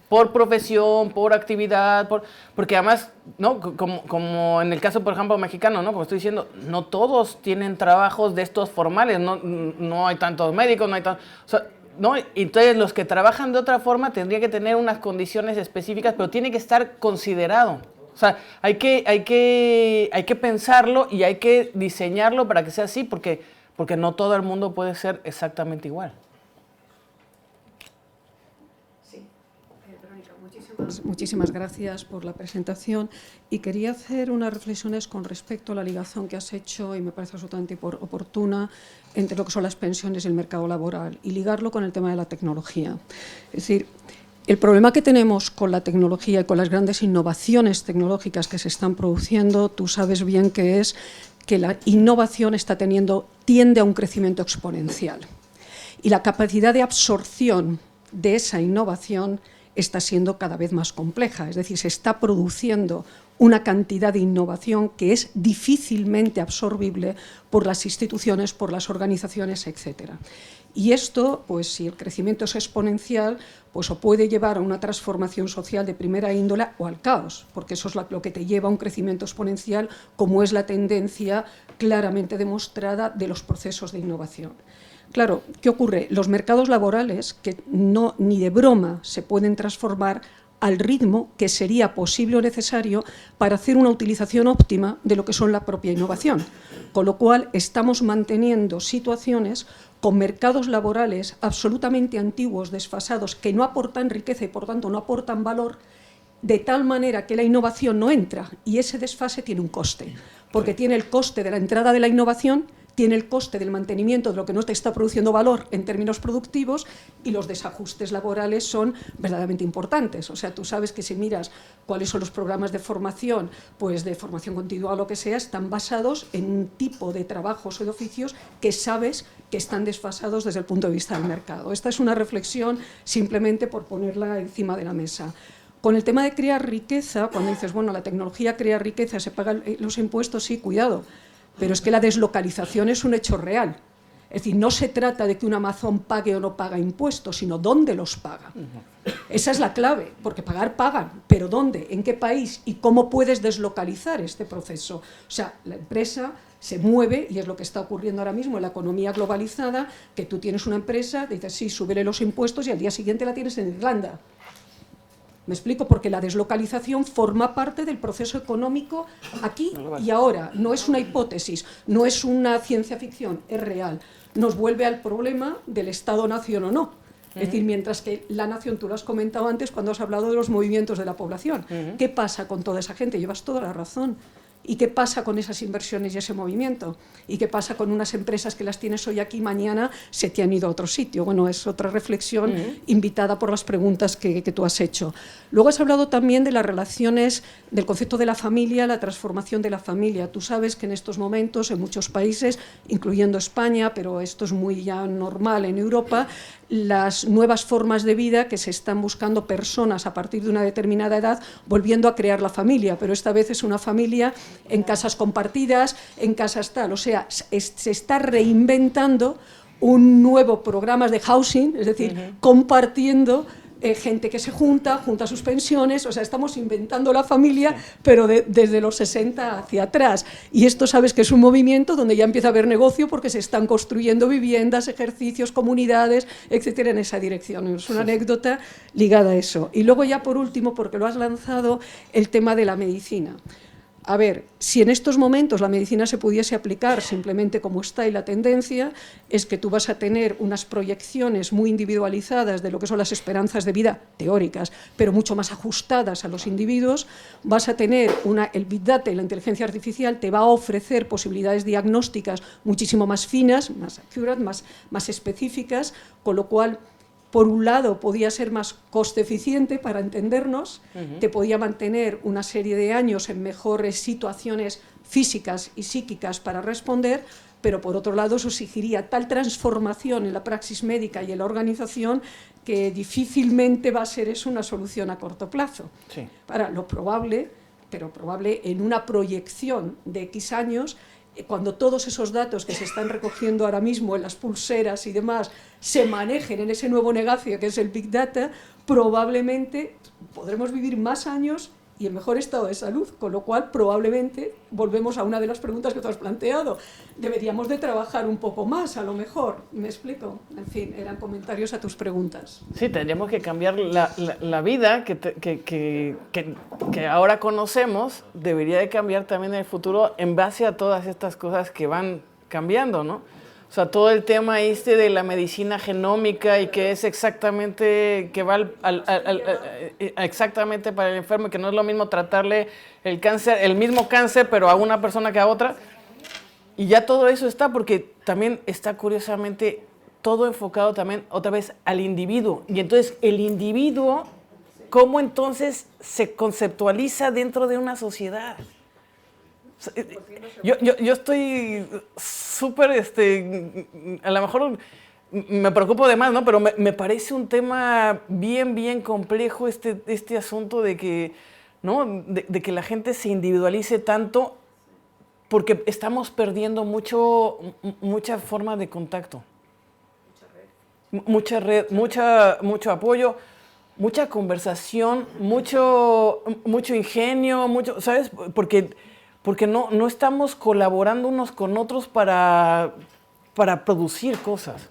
Por profesión, por actividad, porque además, ¿no? Como en el caso, por ejemplo, mexicano, ¿no? Como estoy diciendo, no todos tienen trabajos de estos formales, no hay tantos médicos, no hay tantos... O sea, ¿no? Entonces, los que trabajan de otra forma tendrían que tener unas condiciones específicas, pero tiene que estar considerado. O sea, hay que pensarlo y hay que diseñarlo para que sea así, porque no todo el mundo puede ser exactamente igual. Muchísimas gracias por la presentación y quería hacer unas reflexiones con respecto a la ligación que has hecho, y me parece absolutamente oportuna, entre lo que son las pensiones y el mercado laboral, y ligarlo con el tema de la tecnología. Es decir, el problema que tenemos con la tecnología y con las grandes innovaciones tecnológicas que se están produciendo, tú sabes bien que es que la innovación tiende a un crecimiento exponencial, y la capacidad de absorción de esa innovación está siendo cada vez más compleja, es decir, se está produciendo una cantidad de innovación que es difícilmente absorbible por las instituciones, por las organizaciones, etc. Y esto, pues si el crecimiento es exponencial, pues o puede llevar a una transformación social de primera índole o al caos, porque eso es lo que te lleva a un crecimiento exponencial, como es la tendencia claramente demostrada de los procesos de innovación. Claro, ¿qué ocurre? Los mercados laborales, que ni de broma se pueden transformar al ritmo que sería posible o necesario para hacer una utilización óptima de lo que son la propia innovación. Con lo cual, estamos manteniendo situaciones con mercados laborales absolutamente antiguos, desfasados, que no aportan riqueza y, por tanto, no aportan valor, de tal manera que la innovación no entra, y ese desfase tiene un coste, porque tiene el coste de la entrada de la innovación, tiene el coste del mantenimiento de lo que no te está produciendo valor en términos productivos, y los desajustes laborales son verdaderamente importantes. O sea, tú sabes que si miras cuáles son los programas de formación, pues de formación continua o lo que sea, están basados en un tipo de trabajos o de oficios que sabes que están desfasados desde el punto de vista del mercado. Esta es una reflexión simplemente por ponerla encima de la mesa. Con el tema de crear riqueza, cuando dices, bueno, la tecnología crea riqueza, se pagan los impuestos, sí, cuidado, pero es que la deslocalización es un hecho real. Es decir, no se trata de que un Amazon pague o no paga impuestos, sino dónde los paga. Esa es la clave, porque pagan, pero ¿dónde? ¿En qué país? ¿Y cómo puedes deslocalizar este proceso? O sea, la empresa se mueve, y es lo que está ocurriendo ahora mismo en la economía globalizada, que tú tienes una empresa, dices, sí, súbele los impuestos, y al día siguiente la tienes en Irlanda. Me explico, porque la deslocalización forma parte del proceso económico aquí y ahora. No es una hipótesis, no es una ciencia ficción, es real. Nos vuelve al problema del Estado-nación o no. Es decir, mientras que la nación, tú lo has comentado antes cuando has hablado de los movimientos de la población. ¿Qué pasa con toda esa gente? Llevas toda la razón. ¿Y qué pasa con esas inversiones y ese movimiento? ¿Y qué pasa con unas empresas que las tienes hoy aquí y mañana se te han ido a otro sitio? Bueno, es otra reflexión invitada por las preguntas que tú has hecho. Luego has hablado también de las relaciones, del concepto de la familia, la transformación de la familia. Tú sabes que en estos momentos, en muchos países, incluyendo España, pero esto es muy ya normal en Europa, las nuevas formas de vida que se están buscando personas a partir de una determinada edad, volviendo a crear la familia, pero esta vez es una familia en casas compartidas, en casas tal, o sea, se está reinventando un nuevo programa de housing, es decir, compartiendo gente que se junta sus pensiones, o sea, estamos inventando la familia, pero desde los 60 hacia atrás. Y esto sabes que es un movimiento donde ya empieza a haber negocio porque se están construyendo viviendas, ejercicios, comunidades, etcétera, en esa dirección. Es una anécdota ligada a eso. Y luego ya por último, porque lo has lanzado, el tema de la medicina. A ver, si en estos momentos la medicina se pudiese aplicar simplemente como está, y la tendencia es que tú vas a tener unas proyecciones muy individualizadas de lo que son las esperanzas de vida teóricas, pero mucho más ajustadas a los individuos, vas a tener el Big Data y la inteligencia artificial te va a ofrecer posibilidades diagnósticas muchísimo más finas, más accurate, más específicas, con lo cual, por un lado, podía ser más coste eficiente para entendernos, te podía mantener una serie de años en mejores situaciones físicas y psíquicas para responder, pero por otro lado eso exigiría tal transformación en la praxis médica y en la organización que difícilmente va a ser eso una solución a corto plazo. Sí. Para lo probable, pero probable en una proyección de X años, cuando todos esos datos que se están recogiendo ahora mismo en las pulseras y demás se manejen en ese nuevo negocio que es el Big Data, probablemente podremos vivir más años y en mejor estado de salud, con lo cual probablemente volvemos a una de las preguntas que tú has planteado. Deberíamos de trabajar un poco más, a lo mejor. ¿Me explico? En fin, eran comentarios a tus preguntas. Sí, tendríamos que cambiar la vida que ahora conocemos, debería de cambiar también en el futuro en base a todas estas cosas que van cambiando, ¿no? O sea, todo el tema de la medicina genómica y que es exactamente, que va exactamente para el enfermo, y que no es lo mismo tratarle el mismo cáncer, pero a una persona que a otra. Y ya todo eso está, porque también está curiosamente todo enfocado también otra vez al individuo. Y entonces el individuo, ¿cómo entonces se conceptualiza dentro de una sociedad? Yo estoy súper, a lo mejor me preocupo de más, ¿no? Pero me parece un tema bien complejo este asunto de que, ¿no? de que la gente se individualice tanto, porque estamos perdiendo mucha forma de contacto. Mucha red, mucho apoyo, mucha conversación, mucho ingenio, ¿sabes? Porque no estamos colaborando unos con otros para producir cosas,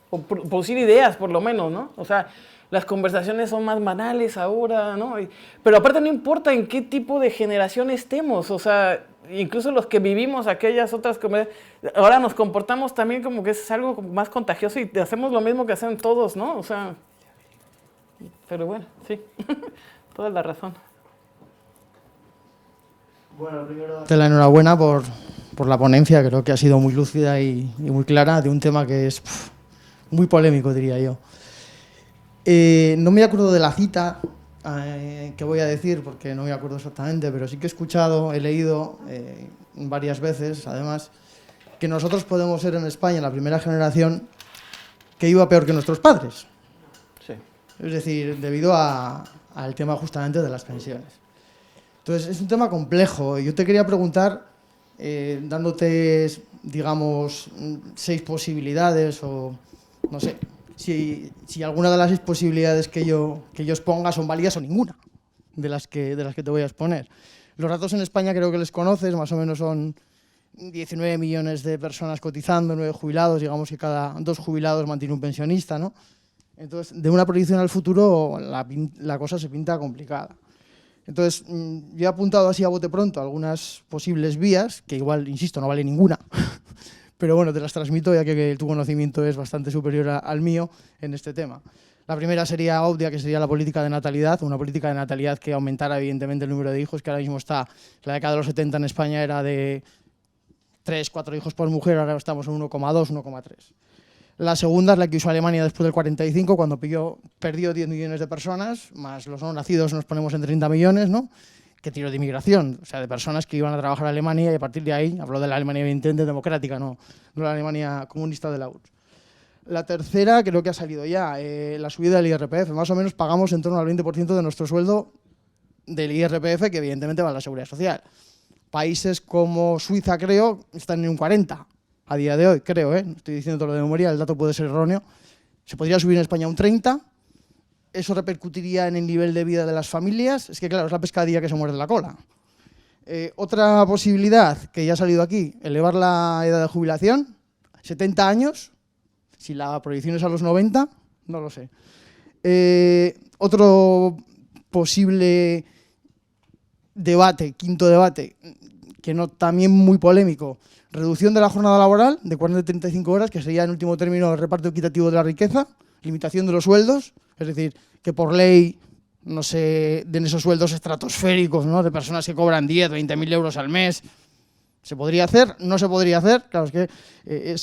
o producir ideas por lo menos, ¿no? O sea, las conversaciones son más banales ahora, ¿no? Pero aparte no importa en qué tipo de generación estemos, o sea, incluso los que vivimos aquellas otras conversaciones, ahora nos comportamos también como que es algo más contagioso y hacemos lo mismo que hacen todos, ¿no? O sea, pero bueno, sí, toda la razón. Bueno, primero darte la enhorabuena por la ponencia, creo que ha sido muy lúcida y muy clara de un tema que es muy polémico, diría yo. No me acuerdo de la cita que voy a decir, porque no me acuerdo exactamente, pero sí que he escuchado, he leído varias veces, además, que nosotros podemos ser en España la primera generación que iba peor que nuestros padres. Sí. Es decir, debido al tema justamente de las pensiones. Entonces, es un tema complejo. Yo te quería preguntar, dándote, digamos, 6 posibilidades o, no sé, si alguna de las 6 posibilidades que yo exponga son válidas o ninguna de las que te voy a exponer. Los datos en España creo que les conoces, más o menos son 19 millones de personas cotizando, 9 jubilados, digamos que cada 2 jubilados mantiene un pensionista, ¿no? Entonces, de una proyección al futuro, la cosa se pinta complicada. Entonces, yo he apuntado así a bote pronto algunas posibles vías, que igual, insisto, no vale ninguna, pero bueno, te las transmito ya que tu conocimiento es bastante superior al mío en este tema. La primera sería obvia, que sería la política de natalidad, una política de natalidad que aumentara evidentemente el número de hijos, que ahora mismo está, la década de los 70 en España era de 3, 4 hijos por mujer, ahora estamos en 1,2, 1,3. La segunda es la que usó Alemania después del 45, cuando perdió 10 millones de personas, más los no nacidos nos ponemos en 30 millones, ¿no? Que tiró de inmigración, o sea, de personas que iban a trabajar a Alemania y a partir de ahí, hablo de la Alemania evidentemente democrática, no la Alemania comunista de la URSS. La tercera creo que ha salido ya, la subida del IRPF, más o menos pagamos en torno al 20% de nuestro sueldo del IRPF, que evidentemente va a la seguridad social. Países como Suiza, creo, están en un 40%. A día de hoy, creo, estoy diciendo todo lo de memoria, el dato puede ser erróneo, se podría subir en España un 30%, eso repercutiría en el nivel de vida de las familias, es que claro, es la pescadilla que se muerde la cola. Otra posibilidad que ya ha salido aquí, elevar la edad de jubilación, 70 años, si la proyección es a los 90, no lo sé. Otro posible debate, quinto debate, que no también muy polémico, reducción de la jornada laboral de 40 a 35 horas, que sería en último término el reparto equitativo de la riqueza, limitación de los sueldos, es decir, que por ley no se den esos sueldos estratosféricos, ¿no?, de personas que cobran 10, 20.000 euros al mes. ¿Se podría hacer? ¿No se podría hacer? Claro, es que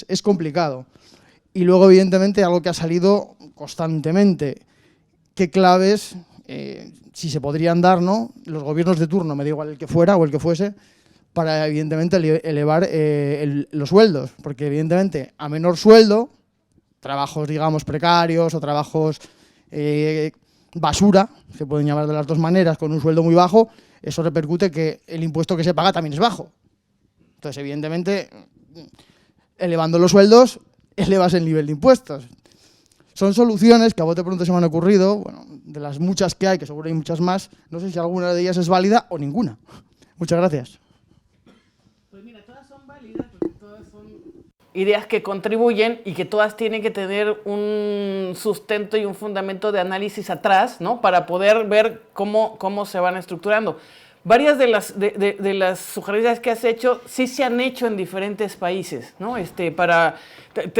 es complicado. Y luego, evidentemente, algo que ha salido constantemente, qué claves, si se podrían dar, ¿no?, los gobiernos de turno, me da igual el que fuera o el que fuese, para evidentemente elevar los sueldos, porque evidentemente a menor sueldo, trabajos digamos precarios o trabajos basura, se pueden llamar de las dos maneras, con un sueldo muy bajo, eso repercute que el impuesto que se paga también es bajo. Entonces evidentemente elevando los sueldos elevas el nivel de impuestos. Son soluciones que a bote pronto se me han ocurrido, bueno, de las muchas que hay, que seguro hay muchas más, no sé si alguna de ellas es válida o ninguna. Muchas gracias. Pues mira, todas son válidas porque todas son ideas que contribuyen y que todas tienen que tener un sustento y un fundamento de análisis atrás, ¿no?, para poder ver cómo se van estructurando. Varias de las sugerencias que has hecho sí se han hecho en diferentes países, ¿no? Te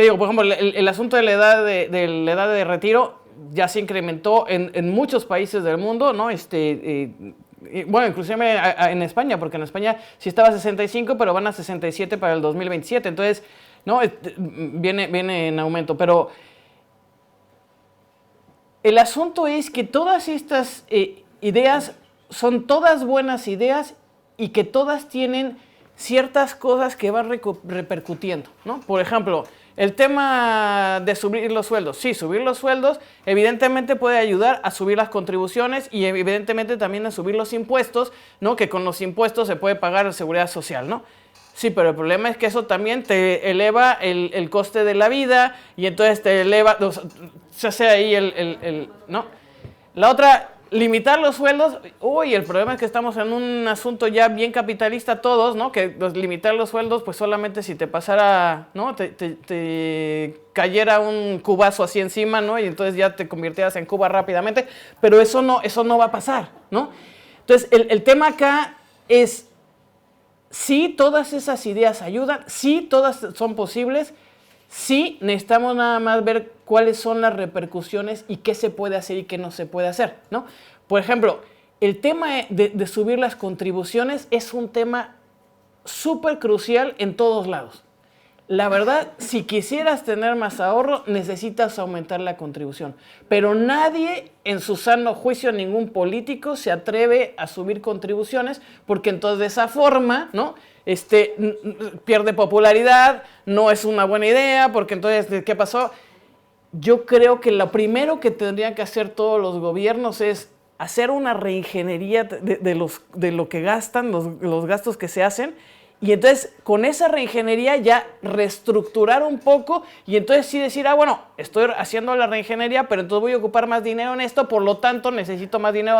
digo, por ejemplo, el asunto de la edad de retiro ya se incrementó en muchos países del mundo, ¿no? Bueno, inclusive en España, porque en España sí estaba a 65, pero van a 67 para el 2027, entonces, ¿no?, viene en aumento. Pero el asunto es que todas estas ideas son todas buenas ideas y que todas tienen ciertas cosas que van repercutiendo, ¿no? Por ejemplo, el tema de subir los sueldos. Sí, subir los sueldos evidentemente puede ayudar a subir las contribuciones y evidentemente también a subir los impuestos, ¿no?, que con los impuestos se puede pagar la seguridad social, ¿no? Sí, pero el problema es que eso también te eleva el coste de la vida y entonces te eleva, se hace ahí ¿no? La otra, limitar los sueldos. Uy, el problema es que estamos en un asunto ya bien capitalista todos, ¿no? Que limitar los sueldos, pues solamente si te pasara, ¿no?, te cayera un cubazo así encima, ¿no?, y entonces ya te convirtieras en Cuba rápidamente, pero eso no va a pasar, ¿no? Entonces, el tema acá es, sí, todas esas ideas ayudan, sí, todas son posibles, sí, necesitamos nada más ver cuáles son las repercusiones y qué se puede hacer y qué no se puede hacer, ¿no? Por ejemplo, el tema de subir las contribuciones es un tema súper crucial en todos lados. La verdad, si quisieras tener más ahorro, necesitas aumentar la contribución. Pero nadie, en su sano juicio, ningún político se atreve a subir contribuciones, porque entonces de esa forma, ¿no? Pierde popularidad, no es una buena idea, porque entonces, ¿qué pasó? Yo creo que lo primero que tendrían que hacer todos los gobiernos es hacer una reingeniería de lo que gastan, los gastos que se hacen, y entonces con esa reingeniería ya reestructurar un poco y entonces sí decir, bueno, estoy haciendo la reingeniería, pero entonces voy a ocupar más dinero en esto, por lo tanto necesito más dinero.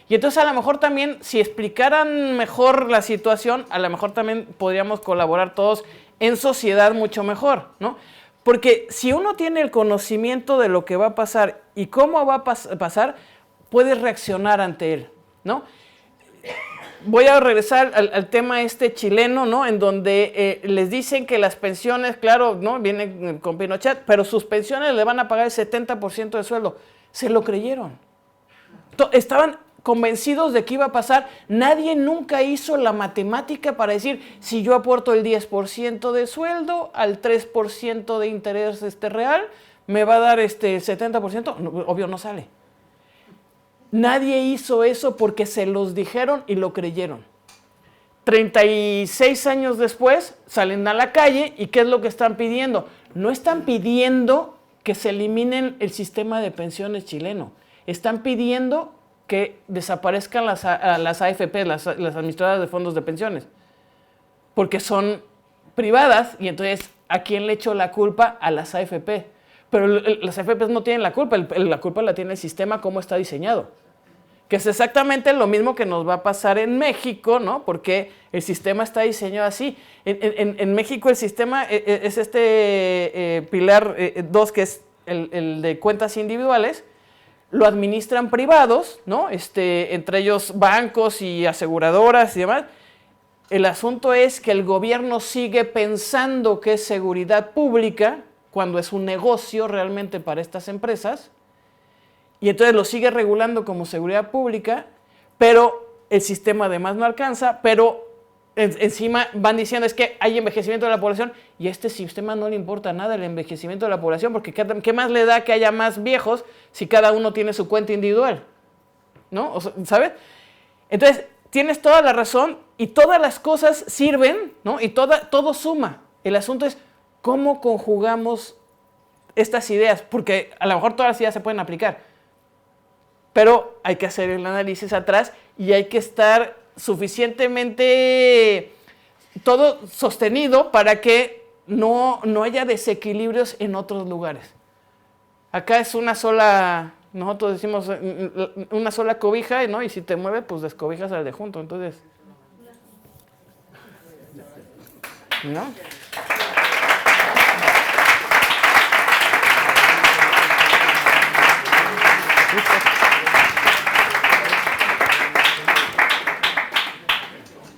Y entonces a lo mejor también, si explicaran mejor la situación, a lo mejor también podríamos colaborar todos en sociedad mucho mejor, ¿no? Porque si uno tiene el conocimiento de lo que va a pasar y cómo va a pasar, puedes reaccionar ante él, ¿no? Voy a regresar al tema chileno, ¿no? En donde les dicen que las pensiones, claro, ¿no? Vienen con Pinochet, pero sus pensiones le van a pagar el 70% de sueldo. Se lo creyeron. Estaban convencidos de que iba a pasar. Nadie nunca hizo la matemática para decir, si yo aporto el 10% de sueldo al 3% de interés real, me va a dar 70%. No, obvio no sale. Nadie hizo eso porque se los dijeron y lo creyeron. 36 años después salen a la calle y ¿qué es lo que están pidiendo? No están pidiendo que se eliminen el sistema de pensiones chileno. Están pidiendo que desaparezcan las AFP, las administradoras de fondos de pensiones, porque son privadas y entonces ¿a quién le echo la culpa? A las AFP. Pero las AFP no tienen la culpa, la culpa la tiene el sistema como está diseñado. Que es exactamente lo mismo que nos va a pasar en México, ¿no? Porque el sistema está diseñado así. En México el sistema es pilar 2, que es el de cuentas individuales, lo administran privados, ¿no? Entre ellos bancos y aseguradoras y demás. El asunto es que el gobierno sigue pensando que es seguridad pública, cuando es un negocio realmente para estas empresas, y entonces lo sigue regulando como seguridad pública, pero el sistema además no alcanza, pero encima van diciendo es que hay envejecimiento de la población, y a este sistema no le importa nada el envejecimiento de la población, porque ¿qué más le da que haya más viejos si cada uno tiene su cuenta individual? ¿No? ¿Sabes? Entonces, tienes toda la razón, y todas las cosas sirven, ¿no? Y todo suma. El asunto es cómo conjugamos estas ideas, porque a lo mejor todas las ideas se pueden aplicar, pero hay que hacer el análisis atrás y hay que estar suficientemente todo sostenido para que no haya desequilibrios en otros lugares. Acá es una sola, nosotros decimos una sola cobija, ¿no? Y si te mueves, pues descobijas al de junto, entonces, ¿no?